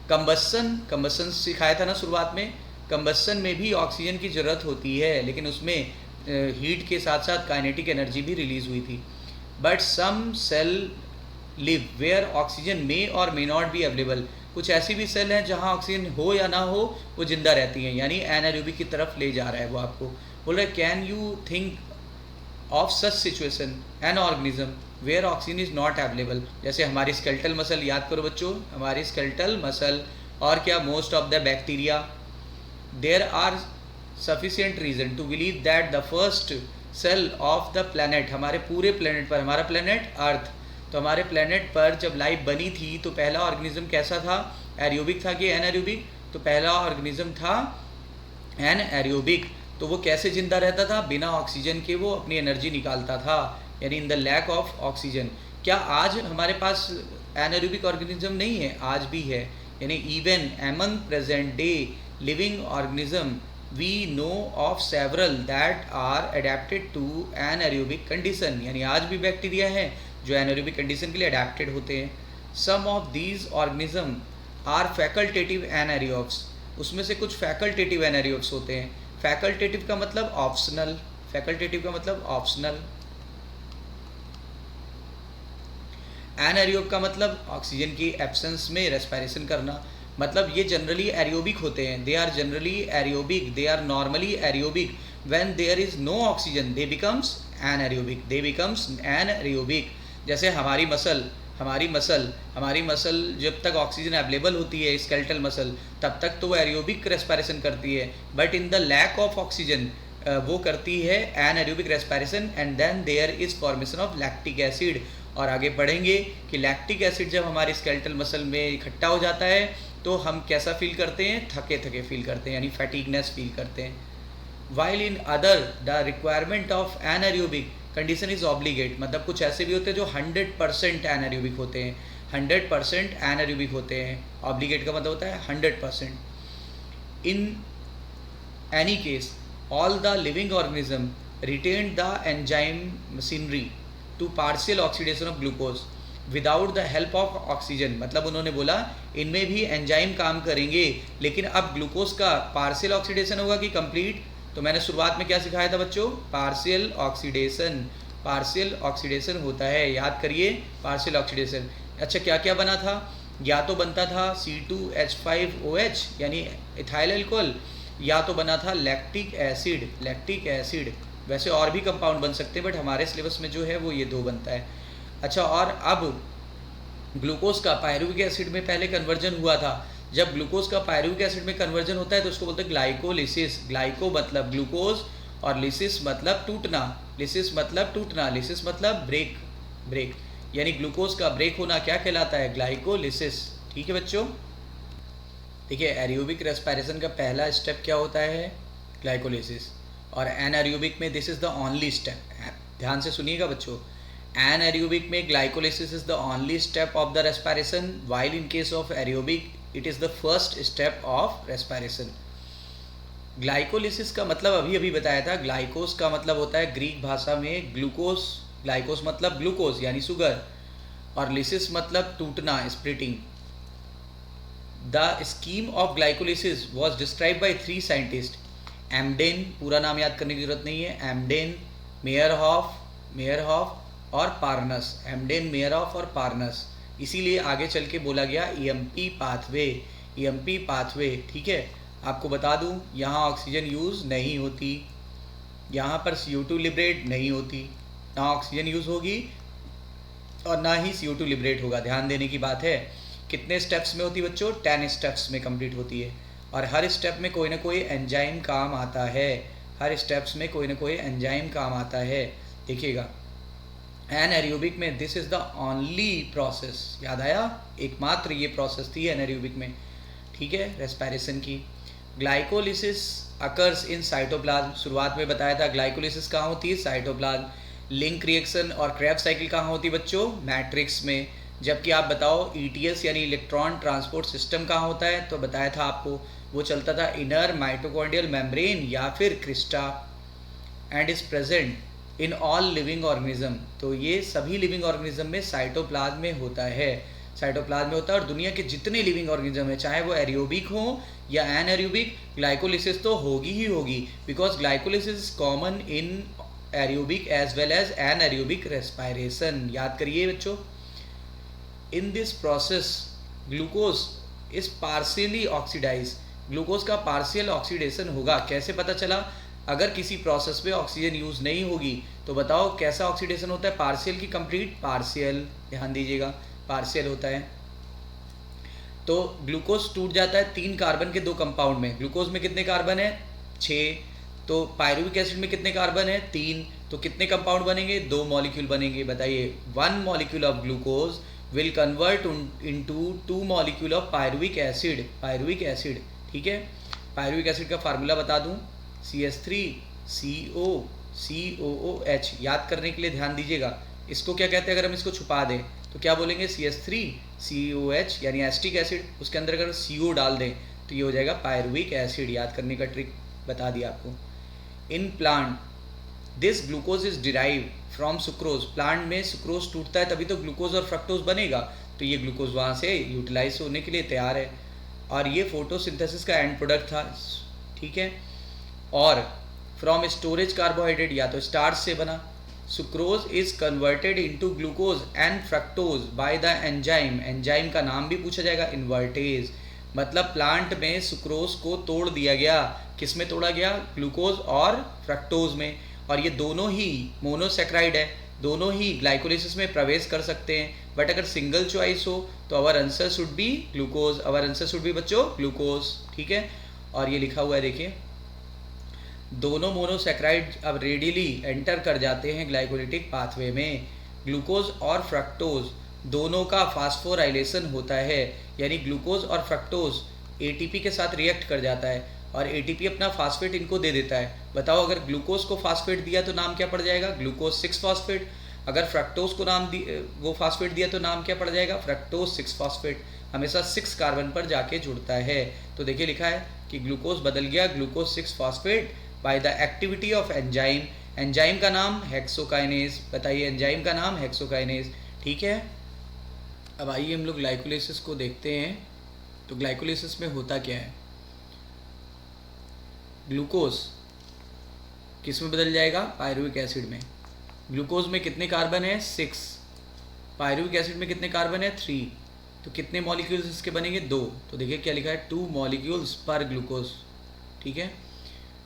S1: कंबस्सन सिखाया था ना शुरुआत में, कंबस्सन में भी ऑक्सीजन की ज़रूरत होती है, लेकिन उसमें हीट के साथ साथ काइनेटिक एनर्जी भी रिलीज़ हुई थी। But some cell live where oxygen may और मे नॉट बी अवेलेबल। कुछ ऐसी भी सेल हैं जहाँ ऑक्सीजन हो या ना हो वो जिंदा रहती हैं, यानी एनाएरोबिक की तरफ ले जा रहा है वो आपको। बोल रहा है can you think of such situation an organism where oxygen is not available. जैसे हमारी स्केलेटल मसल याद करो बच्चों, हमारी स्केलेटल मसल और क्या most of the bacteria, there are sufficient reason to believe that the first cell of the planet, हमारे पूरे प्लैनेट पर, हमारा प्लैनेट अर्थ, तो हमारे प्लैनेट पर जब लाइफ बनी थी तो पहला ऑर्गेनिज्म कैसा था, एरियोबिक था कि एनाएरोबिक? तो पहला ऑर्गेनिज्म था एनाएरोबिक। तो वो कैसे जिंदा रहता था, बिना ऑक्सीजन के वो अपनी एनर्जी निकालता था, यानी in the lack of oxygen. क्या आज हमारे पास एनाएरोबिक ऑर्गेनिज्म नहीं है? आज भी है, यानी even among present day living organism we know of several that are adapted to anaerobic condition, यानी आज भी बैक्टीरिया है जो एनाएरोबिक कंडीशन के लिए अडेप्टेड होते हैं। Some of these organism are facultative anaerobes, उसमें से कुछ फैकल्टेटिव एनाएरोब्स होते हैं। फैकल्टेटिव का मतलब ऑप्शनल, फैकल्टेटिव का मतलब ऑप्शनल। एनाएरोब का मतलब ऑक्सीजन की एब्सेंस में रेस्पिरेशन करना, मतलब ये जनरली एरियोबिक होते हैं। They are generally aerobic, they are normally aerobic. When there is no oxygen they becomes anaerobic, they becomes anaerobic. जैसे हमारी मसल जब तक ऑक्सीजन अवेलेबल होती है, स्केलेटल मसल, तब तक तो वो एरियोबिक रेस्पिरेशन करती है, but in the lack of oxygen वो करती है anaerobic respiration, and then there is formation of lactic acid. और आगे पढ़ेंगे कि लैक्टिक एसिड जब हमारे स्केलेटल मसल में इकट्ठा हो जाता है तो हम कैसा फील करते हैं, थके थके फील करते हैं, यानी फैटिगनेस फील करते हैं। While in other the requirement of anaerobic condition is obligate, मतलब कुछ ऐसे भी होते हैं जो 100% एनाएरोबिक होते हैं, 100% एनाएरोबिक होते हैं। ऑब्लिगेट का मतलब होता है 100%। In any case all the living organism retain the enzyme machinery to partial oxidation of glucose without the help of oxygen, मतलब उन्होंने बोला इनमें भी एंजाइम काम करेंगे, लेकिन अब ग्लूकोज का पार्शियल ऑक्सीडेशन होगा कि कंप्लीट। तो मैंने शुरुआत में क्या सिखाया था बच्चों, पार्शियल ऑक्सीडेशन, पार्शियल ऑक्सीडेशन होता है, याद करिए पार्शियल ऑक्सीडेशन। अच्छा क्या क्या बना था, या तो बनता था C2H5OH यानी इथाइल अल्कोहल, या तो बना था लैक्टिक एसिड, लैक्टिक एसिड। वैसे और भी कंपाउंड बन सकते हैं बट हमारे सिलेबस में जो है वो ये दो बनता है। अच्छा, और अब ग्लूकोज का पायरुविक एसिड में पहले कन्वर्जन हुआ था। जब ग्लूकोज का पायरुविक एसिड में कन्वर्जन होता है तो उसको बोलते हैं ग्लाइकोलिसिस। ग्लाइको मतलब ग्लूकोज और लिसिस मतलब टूटना, लिसिस मतलब टूटना, लिसिस मतलब ब्रेक, ब्रेक, यानी ग्लूकोज का ब्रेक होना क्या कहलाता है, ग्लाइकोलिसिस। ठीक है बच्चों, देखिए एरियोबिक रेस्पिरेशन का पहला स्टेप क्या होता है, ग्लाइकोलिसिस, और एनाएरोबिक में this is the only step. ध्यान से सुनिएगा बच्चों, एनाएरोबिक में glycolysis is the only step of the respiration, while in case of aerobic it is the first step of respiration. Glycolysis का मतलब अभी बताया था, ग्लाइकोस का मतलब होता है ग्रीक भाषा में ग्लूकोज, ग्लाइकोस मतलब ग्लूकोज यानी शुगर, और लिसिस मतलब टूटना, splitting. The scheme of glycolysis was describe by 3 scientist, Embden, पूरा नाम याद करने की जरूरत नहीं है, एमडेन, मेयरहॉफ और पार्नस, एमडेन, मेयरहॉफ और पार्नस। इसीलिए आगे चल के बोला गया ईएमपी पाथवे, ईएमपी पाथवे। ठीक है, आपको बता दूं यहाँ ऑक्सीजन यूज़ नहीं होती, यहाँ पर CO2 लिबरेट नहीं होती, ना ऑक्सीजन यूज़ होगी और ना ही CO2 लिबरेट होगा। ध्यान देने की बात है। कितने स्टेप्स में होती है बच्चों, 10 स्टेप्स में कंप्लीट होती है, और हर स्टेप में कोई ना कोई एंजाइम काम आता है, हर स्टेप्स में कोई ना कोई एंजाइम काम आता है। देखिएगा एनाएरोबिक में this is the only process, याद आया, एकमात्र ये प्रोसेस थी एनाएरोबिक में। ठीक है, रेस्पिरेशन की। ग्लाइकोलिसिस अकर्स इन साइटोप्लाज्म, शुरुआत में बताया था ग्लाइकोलिसिस कहाँ होती है, साइटोप्लाज्म। लिंक रिएक्शन और क्रेब्स साइकिल कहाँ होती है बच्चों, मैट्रिक्स में। जबकि आप बताओ ETS यानी इलेक्ट्रॉन ट्रांसपोर्ट सिस्टम कहाँ होता है, तो बताया था आपको वो चलता था इनर माइटोकॉन्ड्रियल मेम्ब्रेन या फिर Crysta, and is present in all living organism. तो ये सभी लिविंग ऑर्गेनिज्म में साइटोप्लाज्म में होता है, साइटोप्लाज्म में होता है। और दुनिया के जितने लिविंग ऑर्गेनिज्म है, चाहे वो एरियोबिक हो या एनाएरोबिक, ग्लाइकोलिसिस तो होगी ही होगी, because glycolysis is common in aerobic as well as anaerobic respiration. याद करिए बच्चों, in this process glucose is partially oxidise. Glucose का पार्शियल ऑक्सीडेशन होगा। कैसे पता चला? अगर किसी प्रोसेस में ऑक्सीजन यूज नहीं होगी तो बताओ कैसा ऑक्सीडेशन होता है? पार्शियल की कंप्लीट? पार्शियल, ध्यान दीजिएगा, पार्शियल होता है। तो ग्लूकोज टूट जाता है 3 कार्बन के 2 कंपाउंड में। ग्लूकोज में कितने कार्बन है? 6। तो पायरुविक एसिड में कितने कार्बन है? 3। तो कितने कंपाउंड बनेंगे? 2 मॉलिक्यूल बनेंगे। बताइए, 1 molecule of glucose will convert into 2 molecule of pyruvic acid. Pyruvic acid, ठीक है। पायरुविक एसिड का फार्मूला बता दूं, CH3CO COOH। याद करने के लिए ध्यान दीजिएगा। इसको क्या कहते हैं? अगर हम इसको छुपा दें तो क्या बोलेंगे? CH3COH यानी एसिटिक एसिड। उसके अंदर अगर CO डाल दें तो ये हो जाएगा पायरुविक एसिड। याद करने का ट्रिक बता दिया आपको। In plant this glucose is derive from sucrose. Plant में सुक्रोज टूटता है तभी तो ग्लूकोज और फ्रक्टोज बनेगा। तो ये ग्लूकोज वहाँ से यूटिलाइज होने के लिए तैयार है। और ये फोटोसिंथेसिस का एंड प्रोडक्ट था, ठीक है। और फ्रॉम स्टोरेज कार्बोहाइड्रेट, या तो स्टार्च से बना। Sucrose is converted into glucose and fructose by the enzyme. Enzyme का नाम भी पूछा जाएगा, इन्वर्टेज। मतलब प्लांट में सुक्रोज को तोड़ दिया गया। किस में तोड़ा गया? ग्लूकोज और फ्रक्टोज में। और ये दोनों ही मोनोसेक्राइड है, दोनों ही ग्लाइकोलिसिस में प्रवेश कर सकते हैं। बट अगर सिंगल चॉइस हो तो our answer should be glucose. Our answer should be बच्चों ग्लूकोज, ठीक है। और ये लिखा हुआ है, देखिए, दोनों मोनोसेक्राइड अब रेडिली एंटर कर जाते हैं ग्लाइकोलिटिक पाथवे में। ग्लूकोज और फ्रक्टोज दोनों का फास्फोराइलेशन होता है, यानी ग्लूकोज और फ्रक्टोज एटीपी के साथ रिएक्ट कर जाता है और एटीपी अपना फास्फेट इनको दे देता है। बताओ, अगर ग्लूकोज को फास्फेट दिया तो नाम क्या पड़ जाएगा? Glucose 6 phosphate. अगर फ्रक्टोज को वो फास्फेट दिया तो नाम क्या पड़ जाएगा? Fructose 6 phosphate. हमेशा 6 कार्बन पर जाके जुड़ता है। तो देखिए लिखा है कि ग्लूकोज बदल गया glucose 6 phosphate by the activity of enzyme. Enzyme का नाम हेक्सोकाइनेज। बताइए, एंजाइम का नाम हेक्सोकाइनेज, ठीक है। अब आइए हम लोग ग्लाइकोलिसिस को देखते हैं। तो ग्लाइकोलिसिस में होता क्या है? ग्लूकोज किस में बदल जाएगा? पायरुविक एसिड में। ग्लूकोज में कितने कार्बन है? 6। पायरुविक एसिड में कितने कार्बन है? 3। तो कितने मॉलिक्यूल्स इसके बनेंगे? 2। तो देखिए क्या लिखा है, 2 मॉलिक्यूल्स पर ग्लूकोज, ठीक है।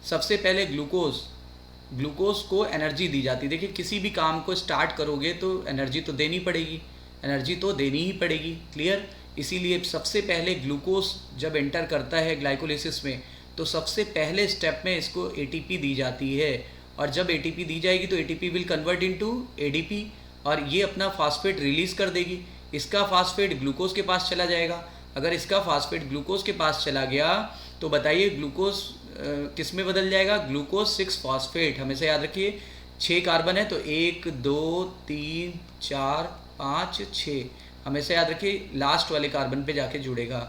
S1: सबसे पहले ग्लूकोज को एनर्जी दी जाती है। देखिए, किसी भी काम को स्टार्ट करोगे तो एनर्जी तो देनी पड़ेगी, एनर्जी तो देनी ही पड़ेगी, क्लियर। इसीलिए सबसे पहले ग्लूकोज जब एंटर करता है ग्लाइकोलिसिस में तो सबसे पहले स्टेप में इसको एटीपी दी जाती है। और जब एटीपी दी जाएगी तो ATP will convert into ADP और ये अपना फास्फेट रिलीज कर देगी। इसका फास्फेट ग्लूकोज के पास चला जाएगा। अगर इसका फास्फेट ग्लूकोज के पास चला गया तो बताइए ग्लूकोज किस में बदल जाएगा? Glucose 6 phosphate. हमेशा याद रखिए, 6 कार्बन है तो 1 2 3 4 5 6। हमेशा याद रखिए, लास्ट वाले कार्बन पे जाके जुड़ेगा,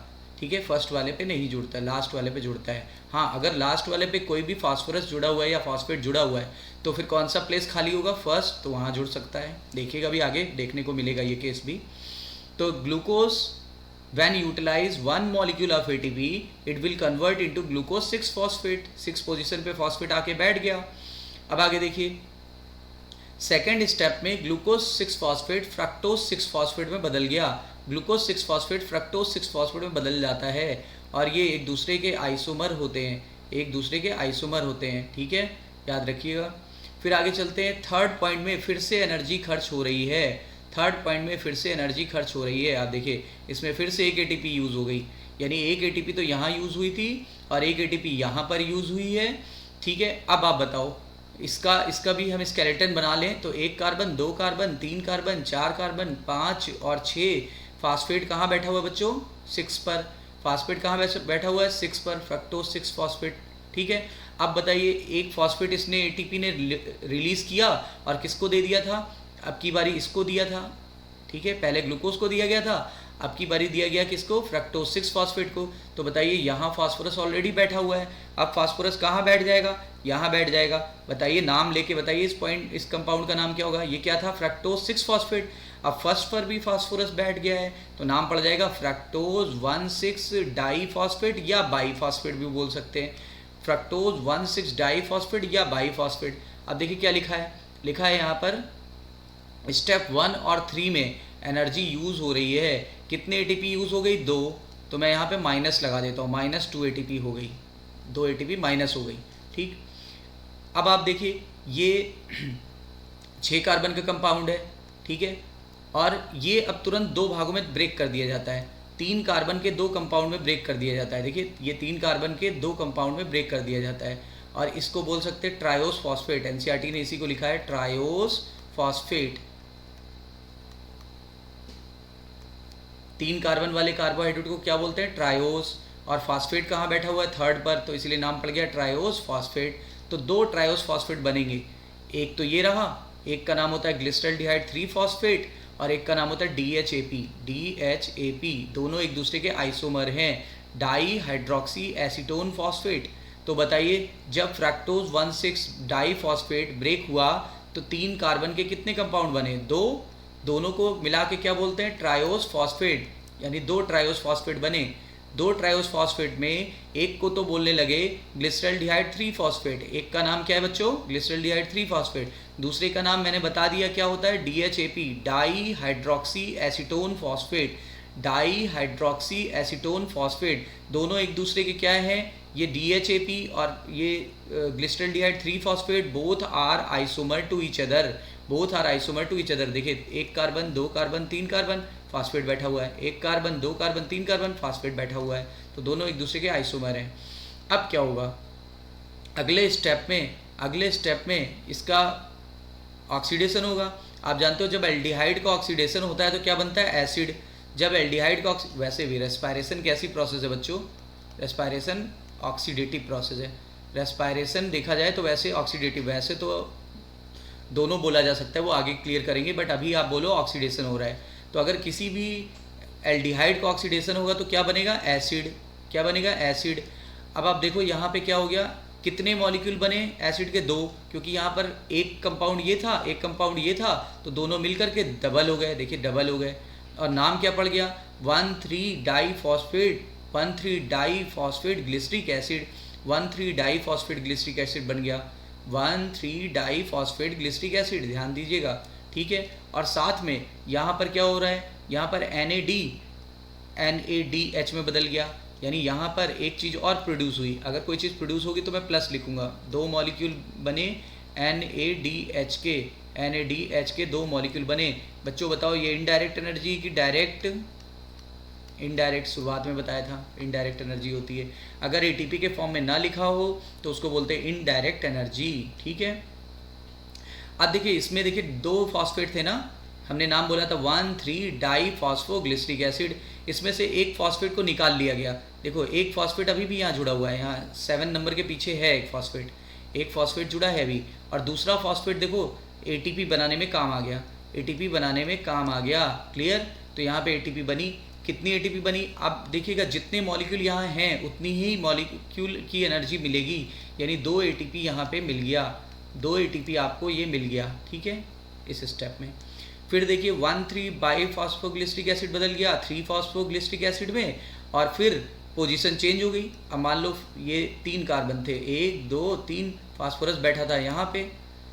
S1: ठीक है। फर्स्ट वाले पे नहीं जुड़ता, लास्ट वाले पे जुड़ता है। हाँ, अगर लास्ट वाले पे कोई भी फास्फोरस जुड़ा हुआ है या फॉस्फेट जुड़ा हुआ है तो फिर कौन सा प्लेस खाली होगा? फर्स्ट, तो वहाँ जुड़ सकता है। देखिएगा भी, आगे देखने को मिलेगा ये केस भी। तो glucose when utilize 1 molecule of ATP it will convert into glucose 6 phosphate। 6 position पे फॉस्फेट आके बैठ गया। अब आगे देखिए, सेकेंड स्टेप में ग्लूकोज 6 फॉस्फेट फ्रक्टोज 6 फॉस्फेट में बदल गया। ग्लूकोज 6 फॉस्फेट फ्रक्टोज 6 फॉस्फेट में बदल जाता है और ये एक दूसरे के आइसोमर होते हैं, एक दूसरे के आइसोमर होते हैं, ठीक है, याद रखिएगा। फिर आगे चलते हैं। थर्ड पॉइंट में फिर से एनर्जी खर्च हो रही है। थर्ड पॉइंट में फिर से एनर्जी खर्च हो रही है। आप देखिए, इसमें फिर से एक एटीपी यूज़ हो गई, यानी एक एटीपी तो यहाँ यूज़ हुई थी और एक एटीपी यहाँ पर यूज़ हुई है, ठीक है। अब आप बताओ, इसका भी हम स्केलेटन बना लें तो 1 कार्बन 2 कार्बन 3 कार्बन 4 कार्बन 5 और 6। फास्फेट कहाँ बैठा हुआ है बच्चों? 6 पर। फास्फेट कहाँ बैठा हुआ है? 6 पर। फ्रक्टोज 6 फॉस्फेट, ठीक है। अब बताइए, एक फॉस्फेट इसने एटीपी ने रिलीज़ किया और किसको दे दिया था? अब की बारी इसको दिया था, ठीक है। पहले ग्लूकोज को दिया गया था, अब की बारी दिया गया किसको? फ्रक्टोज 6 फॉस्फेट को। तो बताइए, यहाँ फास्फोरस ऑलरेडी बैठा हुआ है, अब फास्फोरस कहाँ बैठ जाएगा? यहाँ बैठ जाएगा। बताइए, नाम लेके बताइए, इस कंपाउंड का नाम क्या होगा? ये क्या था? Fructose 6 phosphate. अब फर्स्ट पर भी फास्फोरस बैठ गया है तो नाम पड़ जाएगा फ्रक्टोज 1,6 डाईफॉस्फेट या बाईफॉस्फेट भी बोल सकते हैं। फ्रक्टोज 1,6 डाईफॉस्फेट या बाईफॉस्फेट। अब देखिए क्या लिखा है यहाँ पर स्टेप 1 और 3 में एनर्जी यूज़ हो रही है, कितने एटीपी यूज़ हो गई, 2, तो मैं यहाँ पे माइनस लगा देता हूँ, -2 एटीपी हो गई, 2 एटीपी माइनस हो गई। ठीक, अब आप देखिए ये 6 कार्बन का कंपाउंड है, ठीक है, और ये अब तुरंत 2 भागों में ब्रेक कर दिया जाता है, 3 कार्बन के 2 कंपाउंड में ब्रेक कर दिया जाता है। देखिए ये 3 कार्बन के 2 कंपाउंड में ब्रेक कर दिया जाता है, और इसको बोल सकते हैं ट्रायोस फॉस्फेट। एनसीईआरटी ने इसी को लिखा है ट्रायोस फॉस्फेट। 3 कार्बन वाले कार्बोहाइड्रेट को क्या बोलते हैं, ट्रायोस, और फॉस्फेट कहाँ बैठा हुआ है, थर्ड पर, तो इसलिए नाम पड़ गया ट्रायोस फॉस्फेट। तो 2 ट्रायोस फॉस्फेट बनेंगे, एक तो ये रहा, एक का नाम होता है ग्लिसरॉल्डिहाइड 3 फॉस्फेट, और एक का नाम होता है DHAP। DHAP दोनों एक दूसरे के आइसोमर हैं, डाई हाइड्रोक्सी एसीटोन फॉस्फेट। तो बताइए जब फ्रैक्टोज 1,6 डाई फॉस्फेट ब्रेक हुआ तो 3 कार्बन के कितने कंपाउंड बने, 2, दोनों को मिला के क्या बोलते हैं, ट्रायोस फॉस्फेट, यानी 2 ट्रायोस फॉस्फेट बने। 2 ट्रायोस फॉस्फेट में एक को तो बोलने लगे ग्लिसरॉल्डिहाइड 3 फॉस्फेट, एक का नाम क्या है बच्चों, ग्लिसरॉल्डिहाइड 3 फॉस्फेट, दूसरे का नाम मैंने बता दिया क्या होता है, DHAP, di hydroxy acetone phosphate. Di hydroxy acetone phosphate दोनों एक दूसरे के क्या हैं, ये DHAP और ये glyceraldehyde 3 phosphate both are isomer to each other, both are isomer to each other. देखिए 1 कार्बन 2 कार्बन 3 कार्बन फॉस्फेट बैठा हुआ है, 1 कार्बन 2 कार्बन 3 कार्बन फॉस्फेट बैठा हुआ है, तो दोनों एक दूसरे के आइसोमर हैं। अब क्या होगा अगले स्टेप में इसका ऑक्सीडेशन होगा। आप जानते हो जब एल्डिहाइड का ऑक्सीडेशन होता है तो क्या बनता है, एसिड। जब एल्डिहाइड का वैसे भी रेस्पायरेशन कैसी प्रोसेस है बच्चों, रेस्पायरेशन ऑक्सीडेटिव प्रोसेस है। रेस्पायरेशन देखा जाए तो वैसे ऑक्सीडेटिव, वैसे तो दोनों बोला जा सकता है, वो आगे क्लियर करेंगे, बट अभी आप बोलो ऑक्सीडेशन हो रहा है। तो अगर किसी भी एल्डिहाइड का ऑक्सीडेशन होगा तो क्या बनेगा, एसिड। क्या बनेगा, एसिड। अब आप देखो यहाँ पे क्या हो गया, कितने मॉलिक्यूल बने एसिड के, 2, क्योंकि यहाँ पर एक कंपाउंड ये था, एक कंपाउंड ये था, तो दोनों मिलकर के डबल हो गए। देखिए डबल हो गए, और नाम क्या पड़ गया, 1,3 di phosphate, 1,3 di phosphate glyceric acid, 1,3 di phosphate glyceric acid बन गया, 1,3 डाई फॉस्फेट ग्लिसरिक एसिड, ध्यान दीजिएगा, ठीक है। और साथ में यहाँ पर क्या हो रहा है, यहाँ पर NADH में बदल गया, यानी यहाँ पर एक चीज़ और प्रोड्यूस हुई। अगर कोई चीज़ प्रोड्यूस होगी तो मैं प्लस लिखूंगा, 2 मॉलिक्यूल बने NADH के 2 मॉलिक्यूल बने। बच्चों बताओ ये इनडायरेक्ट एनर्जी की डायरेक्ट, इनडायरेक्ट शुरुआत में बताया था इनडायरेक्ट एनर्जी होती है। अगर ATP के फॉर्म में ना लिखा हो तो उसको बोलते हैं इनडायरेक्ट एनर्जी, ठीक है। अब देखिए इसमें देखिए 2 फॉस्फेट थे ना, हमने नाम बोला था 1,3 डाई फॉस्फोग्लिसरिक एसिड, इसमें से एक फॉस्फेट को निकाल लिया गया। देखो एक फॉस्फेट अभी भी यहाँ जुड़ा हुआ है, यहाँ 7 नंबर के पीछे है एक फॉस्फेट जुड़ा है अभी, और दूसरा फॉस्फेट देखो ATP बनाने में काम आ गया, ATP बनाने में काम आ गया, क्लियर। तो यहाँ पे ATP बनी, कितनी ATP बनी, अब देखिएगा जितने मॉलिक्यूल यहाँ हैं उतनी ही मॉलिक्यूल की एनर्जी मिलेगी, यानी 2 ATP यहाँ पे मिल गया, 2 ATP आपको ये मिल गया, ठीक है, इस स्टेप में। फिर देखिए 1,3 बाई फॉस्फोग्लिसरिक एसिड बदल गया 3 फॉस्फोग्लिसरिक एसिड में, और फिर पोजीशन चेंज हो गई। अब मान लो ये 3 कार्बन थे, 1 2 3, फास्फोरस बैठा था यहाँ पे,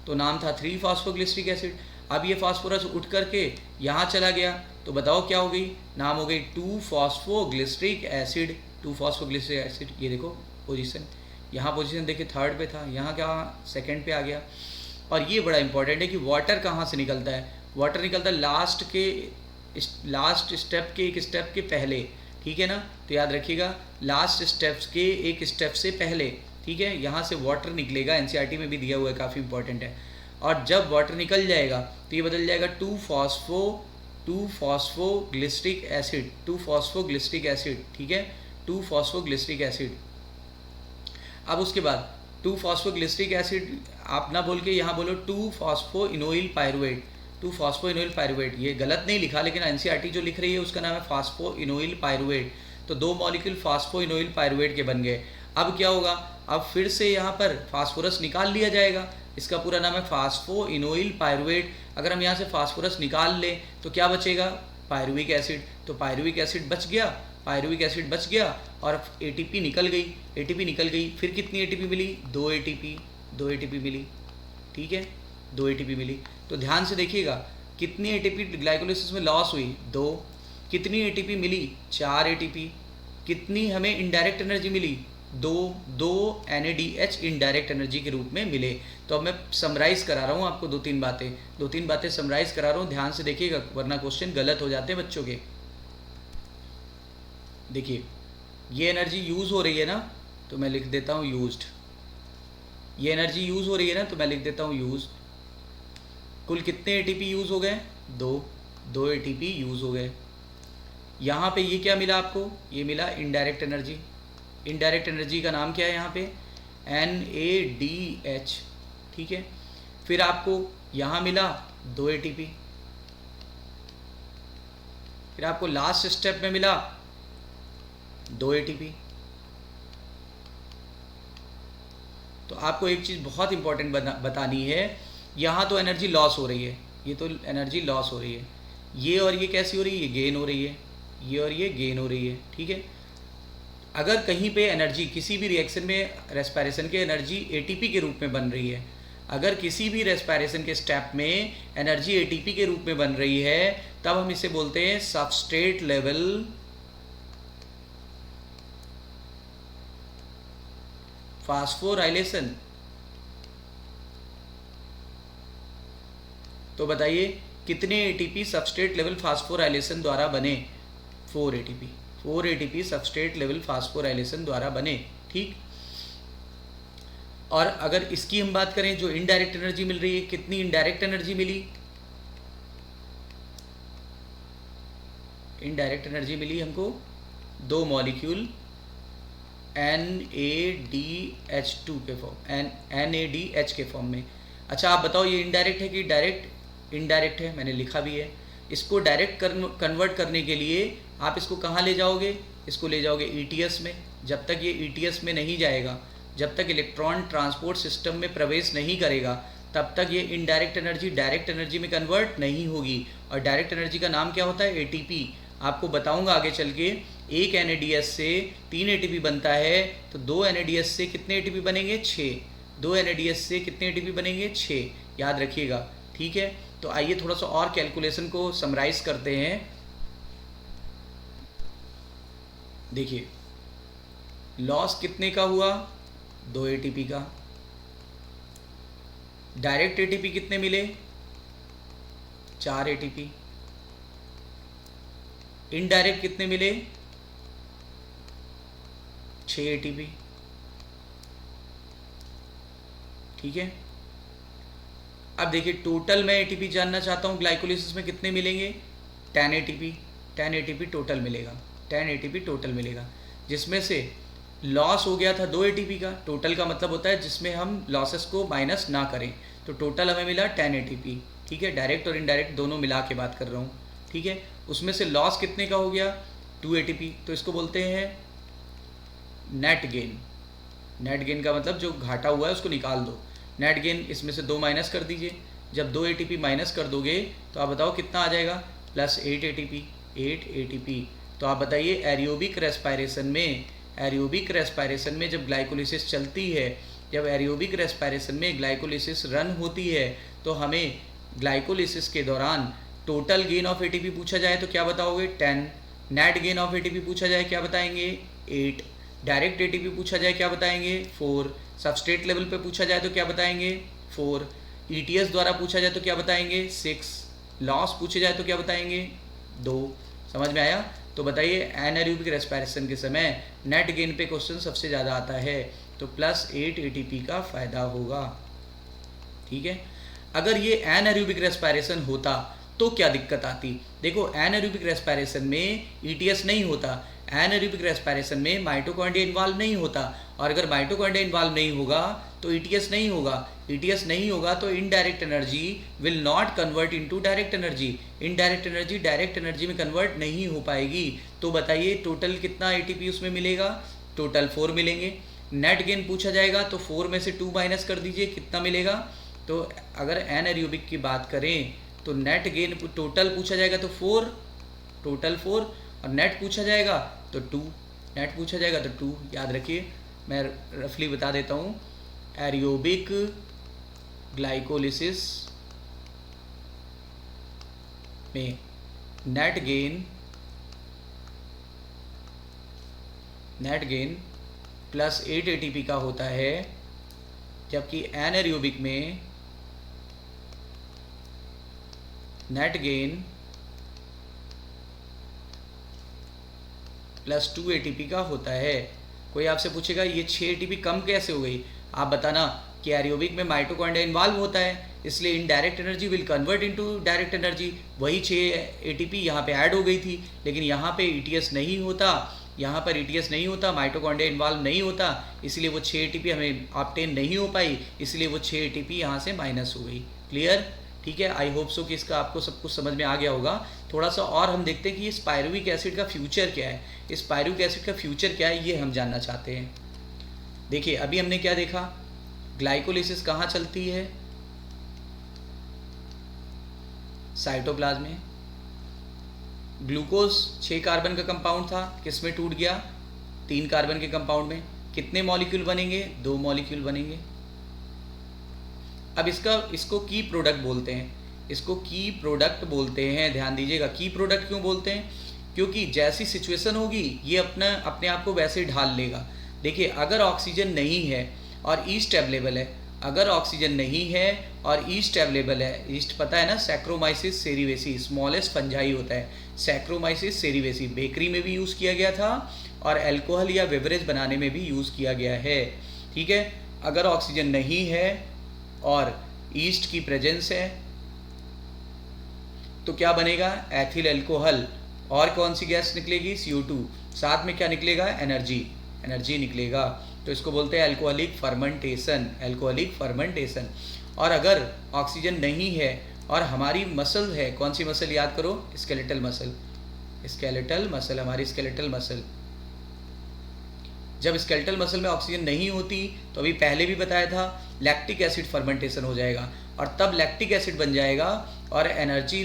S1: तो नाम था 3 फॉस्फोग्लिसरिक एसिड। अब ये फास्फोरस उठ करके यहाँ चला गया, तो बताओ क्या हो गई, नाम हो गई 2 फॉस्फोग्लिसरिक एसिड, 2 फॉस्फोग्लिसरिक एसिड। ये देखो पोजीशन, यहाँ पोजीशन देखिए थर्ड पे था, यहाँ क्या सेकंड पे आ गया। और ये बड़ा इंपॉर्टेंट है कि वाटर कहाँ से निकलता है, वाटर निकलता है लास्ट स्टेप के एक स्टेप के पहले, ठीक है ना। तो याद रखिएगा लास्ट स्टेप्स के एक स्टेप से पहले, ठीक है, यहाँ से वाटर निकलेगा, एनसीईआरटी में भी दिया हुआ है, काफ़ी इंपॉर्टेंट है। और जब वाटर निकल जाएगा तो ये बदल जाएगा 2 फॉस्फोग्लिसरिक एसिड, 2 फॉस्फोग्लिसरिक एसिड, ठीक है, 2 फॉस्फोग्लिसरिक एसिड। अब उसके बाद 2 फॉस्फोग्लिसरिक एसिड आप ना बोल के यहाँ बोलो 2 फॉस्फोइनोइल पायरुवेट, 2 फॉस्फोइनोइल पायरुवेट। ये गलत नहीं लिखा, लेकिन एनसीईआरटी जो लिख रही है उसका नाम है फॉस्फोइनोइल पायरुवेट। तो 2 मॉलिक्यूल फॉस्फोइनोइल पायरुवेट के बन गए। अब क्या होगा, अब फिर से यहाँ पर फास्फोरस निकाल लिया जाएगा, इसका पूरा नाम है फॉस्फोइनोइल पायरुवेट। अगर हम यहाँ से फास्फोरस निकाल लें तो क्या बचेगा, पायरुविक एसिड। तो पायरुविक एसिड बच गया, पायरुविक एसिड बच गया, और ATP निकल गई, फिर कितनी ATP मिली, 2 ATP मिली, ठीक है, 2 एटीपी मिली। तो ध्यान से देखिएगा कितनी एटीपी ग्लाइकोलिसिस में लॉस हुई, 2। कितनी एटीपी मिली, 4 एटीपी। कितनी हमें इनडायरेक्ट एनर्जी मिली, 2 NADH इनडायरेक्ट एनर्जी के रूप में मिले। तो अब मैं समराइज़ करा रहा हूँ आपको दो तीन बातें समराइज़ करा रहा हूँ, ध्यान से देखिएगा वरना क्वेश्चन गलत हो जाते हैं बच्चों के। देखिए ये एनर्जी यूज़ हो रही है ना, तो मैं लिख देता हूँ यूज्ड। ये एनर्जी यूज़ हो रही है ना, तो मैं लिख देता हूँ यूज्ड। कुल कितने एटीपी यूज़ हो गए, 2 एटीपी यूज़ हो गए। यहाँ पे ये क्या मिला आपको, ये मिला इनडायरेक्ट एनर्जी। इनडायरेक्ट एनर्जी का नाम क्या है यहाँ पे, NADH, ठीक है। फिर आपको यहाँ मिला 2 एटीपी। फिर आपको लास्ट स्टेप में मिला 2 एटीपी। तो आपको एक चीज़ बहुत इंपॉर्टेंट बतानी है, यहाँ तो एनर्जी लॉस हो रही है, ये तो एनर्जी लॉस हो रही है, ये और ये कैसी हो रही है, ये गेन हो रही है, ये और ये गेन हो रही है, ठीक है। अगर कहीं पे एनर्जी किसी भी रिएक्शन में रेस्पिरेशन के एनर्जी एटीपी के रूप में बन रही है, अगर किसी भी रेस्पिरेशन के स्टेप में एनर्जी एटीपी के रूप में बन रही है, तब हम इसे बोलते हैं सबस्ट्रेट लेवल फास्फोराइलेशन। तो बताइए कितने एटीपी सबस्ट्रेट लेवल फास्फोराइलेशन द्वारा बने, 4 ATP. 4 ATP substrate level phosphorylation द्वारा बने, ठीक। और अगर इसकी हम बात करें, जो इनडायरेक्ट एनर्जी मिल रही है, कितनी इनडायरेक्ट एनर्जी मिली, इनडायरेक्ट एनर्जी मिली हमको 2 मॉलिक्यूल NADH2 के फॉर्म, NADH के फॉर्म में। अच्छा आप बताओ ये इनडायरेक्ट है कि डायरेक्ट, इनडायरेक्ट है, मैंने लिखा भी है। इसको डायरेक्ट कन्वर्ट करने के लिए आप इसको कहाँ ले जाओगे, इसको ले जाओगे ETS में। जब तक ये ETS में नहीं जाएगा, जब तक इलेक्ट्रॉन ट्रांसपोर्ट सिस्टम में प्रवेश नहीं करेगा, तब तक ये इनडायरेक्ट एनर्जी डायरेक्ट एनर्जी में कन्वर्ट नहीं होगी। और डायरेक्ट एनर्जी का नाम क्या होता है, ATP। आपको बताऊंगा आगे चल के। एक NADH से 3 ATP बनता है, तो 2 NADH से कितने ATP बनेंगे, 6। 2 NADH से कितने ATP बनेंगे, 6, याद रखिएगा, ठीक है। तो आइए थोड़ा सा और कैलकुलेशन को समराइज करते हैं। देखिए लॉस कितने का हुआ, 2 ATP का। डायरेक्ट ATP कितने मिले, 4 ATP। इनडायरेक्ट कितने मिले, 6 ATP, ठीक है। अब देखिए टोटल मैं ATP जानना चाहता हूँ, ग्लाइकोलिसिस में कितने मिलेंगे, 10 ATP। 10 ATP टोटल मिलेगा, 10 ATP टोटल मिलेगा, जिसमें से लॉस हो गया था 2 ATP का। टोटल का मतलब होता है जिसमें हम लॉसेस को माइनस ना करें। तो टोटल हमें मिला 10 ATP, ठीक है। डायरेक्ट और इनडायरेक्ट दोनों मिला के बात कर रहा हूँ, ठीक है। उसमें से लॉस कितने का हो गया, 2 ATP। तो इसको बोलते हैं नेट गेन। नेट गेन का मतलब जो घाटा हुआ है उसको निकाल दो। नेट गेन इसमें से 2 माइनस कर दीजिए। जब 2 ATP माइनस कर दोगे तो आप बताओ कितना आ जाएगा, प्लस 8 ATP। 8 ATP। तो आप बताइए एरियोबिक रेस्पायरेशन में जब ग्लाइकोलिसिस चलती है, जब एरियोबिक रेस्पायरेशन में ग्लाइकोलिसिस रन होती है, तो हमें ग्लाइकोलिसिस के दौरान टोटल गेन ऑफ ATP पूछा जाए तो क्या बताओगे, 10। नेट गेन ऑफ ATP पूछा जाए क्या बताएंगे, 8। डायरेक्ट ATP पूछा जाए क्या बताएंगे, 4। सबस्ट्रेट लेवल पे पूछा जाए तो क्या बताएंगे, 4। ETS द्वारा पूछा जाए तो क्या बताएंगे, 6। लॉस पूछे जाए तो क्या बताएंगे, 2। समझ में आया। तो बताइए एनाएरोबिक रेस्पिरेशन के समय नेट गेन पे क्वेश्चन सबसे ज़्यादा आता है, तो प्लस 8 ATP का फ़ायदा होगा, ठीक है। अगर ये एनाएरोबिक रेस्पिरेशन होता तो क्या दिक्कत आती, देखो एनाएरोबिक रेस्पिरेशन में ETS नहीं होता, एनाएरोबिक रेस्पिरेशन में माइटोकॉन्ड्रिया इन्वॉल्व नहीं होता, और अगर माइटोकॉन्ड्रिया इन्वॉल्व नहीं होगा तो ETS नहीं होगा। ETS नहीं होगा तो indirect energy will not convert into direct energy. Indirect energy direct energy में कन्वर्ट नहीं हो पाएगी। तो बताइए टोटल कितना ATP उसमें मिलेगा, टोटल 4 मिलेंगे। नेट गेन पूछा जाएगा तो 4 में से 2 माइनस कर दीजिए, कितना मिलेगा। तो अगर एनाएरोबिक की बात करें तो नेट गेन टोटल पूछा जाएगा तो 4, टोटल 4, और नेट पूछा जाएगा तो 2, नेट पूछा जाएगा तो 2। याद रखिए, मैं रफली बता देता हूँ। एरियोबिक ग्लाइकोलिसिस में नेट गेन प्लस 8 एटीपी का होता है, जबकि एनारोबिक में नेट गेन प्लस 2 एटीपी का होता है। कोई आपसे पूछेगा ये 6 एटीपी कम कैसे हो गई, आप बताना कि एरोबिक में माइटोकॉन्ड्रिया इन्वॉल्व होता है, इसलिए indirect energy will convert into direct energy. वही 6 एटीपी यहाँ पे ऐड हो गई थी, लेकिन यहाँ पे ईटीएस नहीं होता, यहाँ पर ईटीएस नहीं होता, माइटोकॉन्ड्रिया इन्वॉल्व नहीं होता, इसलिए वो 6 एटीपी हमें ऑब्टेन नहीं हो पाई, इसलिए वो 6 एटीपी यहाँ से माइनस हो गई। क्लियर? ठीक है, आई होप सो कि इसका आपको सब कुछ समझ में आ गया होगा। थोड़ा सा और हम देखते हैं कि इस पायरुविक एसिड का फ्यूचर क्या है, इस पायरुविक एसिड का फ्यूचर क्या है, ये हम जानना चाहते हैं। देखिए अभी हमने क्या देखा, ग्लाइकोलिसिस कहाँ चलती है, साइटोप्लाज्म में। ग्लूकोज 6 कार्बन का कंपाउंड था, किस में टूट गया, 3 कार्बन के कंपाउंड में। कितने मॉलिक्यूल बनेंगे, 2 मॉलिक्यूल बनेंगे। अब इसको की प्रोडक्ट बोलते हैं, इसको की प्रोडक्ट बोलते हैं। ध्यान दीजिएगा, की प्रोडक्ट क्यों बोलते हैं, क्योंकि जैसी सिचुएशन होगी ये अपने आप को वैसे ढाल लेगा। देखिए अगर ऑक्सीजन नहीं है और ईस्ट अवेलेबल है, अगर ऑक्सीजन नहीं है और ईस्ट अवेलेबल है, ईस्ट पता है ना, सैक्रोमाइसिस सेरिवेसी, स्मॉलेस्ट फंजाई होता है, सैक्रोमाइसिस सेरिवेसी बेकरी में भी यूज़ किया गया था और अल्कोहल या बेवरेज बनाने में भी यूज़ किया गया है। ठीक है, अगर ऑक्सीजन नहीं है और ईस्ट की प्रेजेंस है तो क्या बनेगा, एथिल अल्कोहल, और कौन सी गैस निकलेगी, CO2, साथ में क्या निकलेगा, एनर्जी निकलेगा। तो इसको बोलते हैं अल्कोहलिक फर्मेंटेशन, अल्कोहलिक फर्मेंटेशन। और अगर ऑक्सीजन नहीं है और हमारी मसल है, कौन सी मसल याद करो, स्केलेटल मसल, हमारी स्केलेटल मसल। जब स्केलेटल मसल में ऑक्सीजन नहीं होती तो अभी पहले भी बताया था लैक्टिक एसिड फर्मेंटेशन हो जाएगा और तब लैक्टिक एसिड बन जाएगा और एनर्जी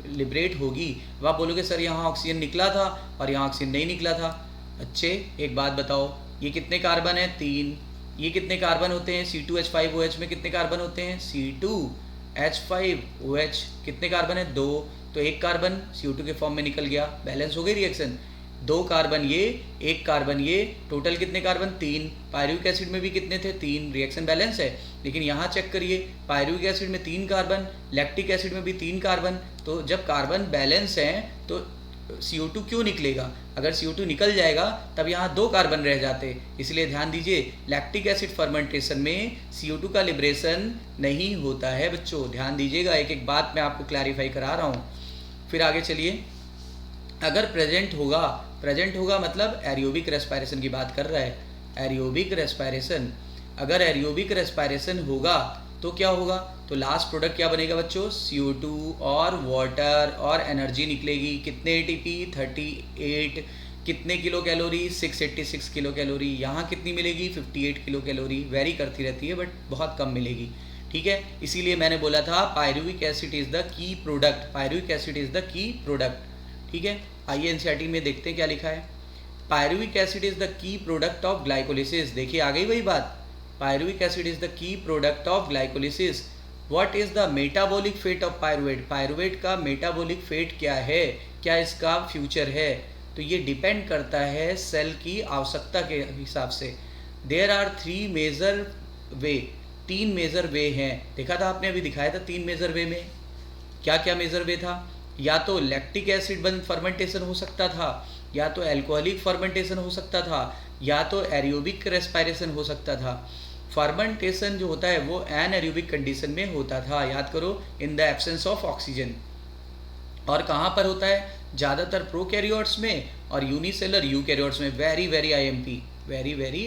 S1: लिबरेट होगी। अब आप बोलोगे सर यहाँ ऑक्सीजन निकला था और यहाँ ऑक्सीजन नहीं निकला था। अच्छे एक बात बताओ, ये कितने कार्बन है, 3। ये कितने कार्बन होते हैं, C2H5OH में कितने कार्बन होते हैं, C2H5OH कितने कार्बन है, 2। तो एक कार्बन CO2 के फॉर्म में निकल गया, बैलेंस हो गई रिएक्शन। 2 कार्बन ये, 1 कार्बन ये, टोटल कितने कार्बन, 3। पायरुविक एसिड में भी कितने थे, 3, रिएक्शन बैलेंस है। लेकिन यहाँ चेक करिए, पायरुविक एसिड में 3 कार्बन, लैक्टिक एसिड में भी 3 कार्बन। तो जब कार्बन बैलेंस है तो CO2 क्यों निकलेगा, अगर CO2 निकल जाएगा तब यहाँ 2 कार्बन रह जाते। इसलिए ध्यान दीजिए, लैक्टिक एसिड फर्मेंटेशन में CO2 का लिबरेशन नहीं होता है बच्चों, ध्यान दीजिएगा। एक एक बात मैं आपको क्लैरिफाई करा रहा हूँ। फिर आगे चलिए, अगर प्रेजेंट होगा मतलब एरियोबिक रेस्पायरेशन की बात कर रहा है, एरियोबिक रेस्पायरेशन। अगर एरियोबिक रेस्पायरेशन होगा तो क्या होगा, तो लास्ट प्रोडक्ट क्या बनेगा बच्चों, CO2 और वाटर और एनर्जी निकलेगी। कितने ATP, 38। कितने किलो कैलोरी, 686 किलो कैलोरी। यहाँ कितनी मिलेगी, 58 किलो कैलोरी। वेरी करती रहती है बट बहुत कम मिलेगी। ठीक है, इसीलिए मैंने बोला था pyruvic acid is the key product, pyruvic acid is the key product. ठीक है, आइए NCERT में देखते हैं क्या लिखा है। Pyruvic acid is the key product of glycolysis. देखिए आ गई वही बात, pyruvic acid is the key product of glycolysis. What is the metabolic fate of pyruvate, pyruvate का मेटाबॉलिक फेट क्या है, क्या इसका फ्यूचर है, तो ये डिपेंड करता है सेल की आवश्यकता के हिसाब से। There are 3 major way, 3 major way हैं। देखा था आपने, अभी दिखाया था 3 मेजर वे में क्या क्या मेजर वे था। या तो लैक्टिक एसिड बंद फर्मेंटेशन हो सकता था, या तो अल्कोहलिक फर्मेंटेशन हो सकता था, या तो एरियोबिक रेस्पायरेशन हो सकता था। फर्मेंटेशन जो होता है वो एनएरोबिक कंडीशन में होता था, याद करो, in the absence of oxygen. और कहाँ पर होता है, ज़्यादातर प्रोकैरियोट्स में और यूनिसेलर यूकैरियोट्स में। वेरी वेरी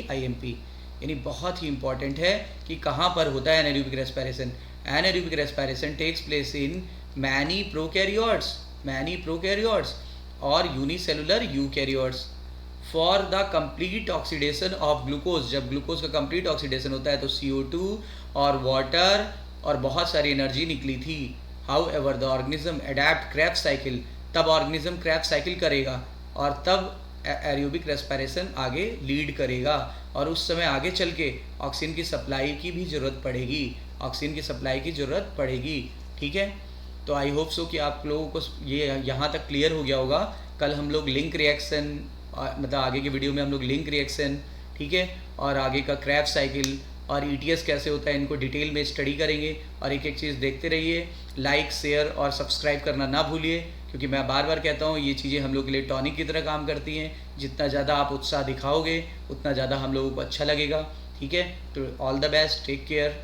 S1: IMP, यानी बहुत ही इंपॉर्टेंट है कि कहाँ पर होता है anaerobic respiration. Anaerobic respiration takes place in many prokaryotes और unicellular eukaryotes. For the complete oxidation of glucose, जब ग्लूकोज का कंप्लीट ऑक्सीडेशन होता है तो CO2 और वाटर और बहुत सारी एनर्जी निकली थी। How ever the organism adapt Krebs cycle, तब ऑर्गेनिज्म क्रेब्स साइकिल करेगा और तब एरोबिक रेस्पायरेशन आगे लीड करेगा और उस समय आगे चल के ऑक्सीजन की सप्लाई की भी ज़रूरत पड़ेगी। ऑक्सीजन की सप्लाई की ज़रूरत पड़ेगी। ठीक है, तो आई होप सो कि आप लोगों को ये यहाँ तक क्लियर हो गया होगा। कल हम लोग लिंक रिएक्शन, मतलब आगे की वीडियो में हम लोग लिंक रिएक्शन, ठीक है, और आगे का क्रैफ साइकिल और ईटीएस कैसे होता है, इनको डिटेल में स्टडी करेंगे। और एक एक चीज़ देखते रहिए, लाइक शेयर और सब्सक्राइब करना ना भूलिए, क्योंकि मैं बार बार कहता हूँ ये चीज़ें हम लोग के लिए टॉनिक की तरह काम करती हैं। जितना ज़्यादा आप उत्साह दिखाओगे उतना ज़्यादा हम लोगों को अच्छा लगेगा। ठीक है, तो all the best, take care.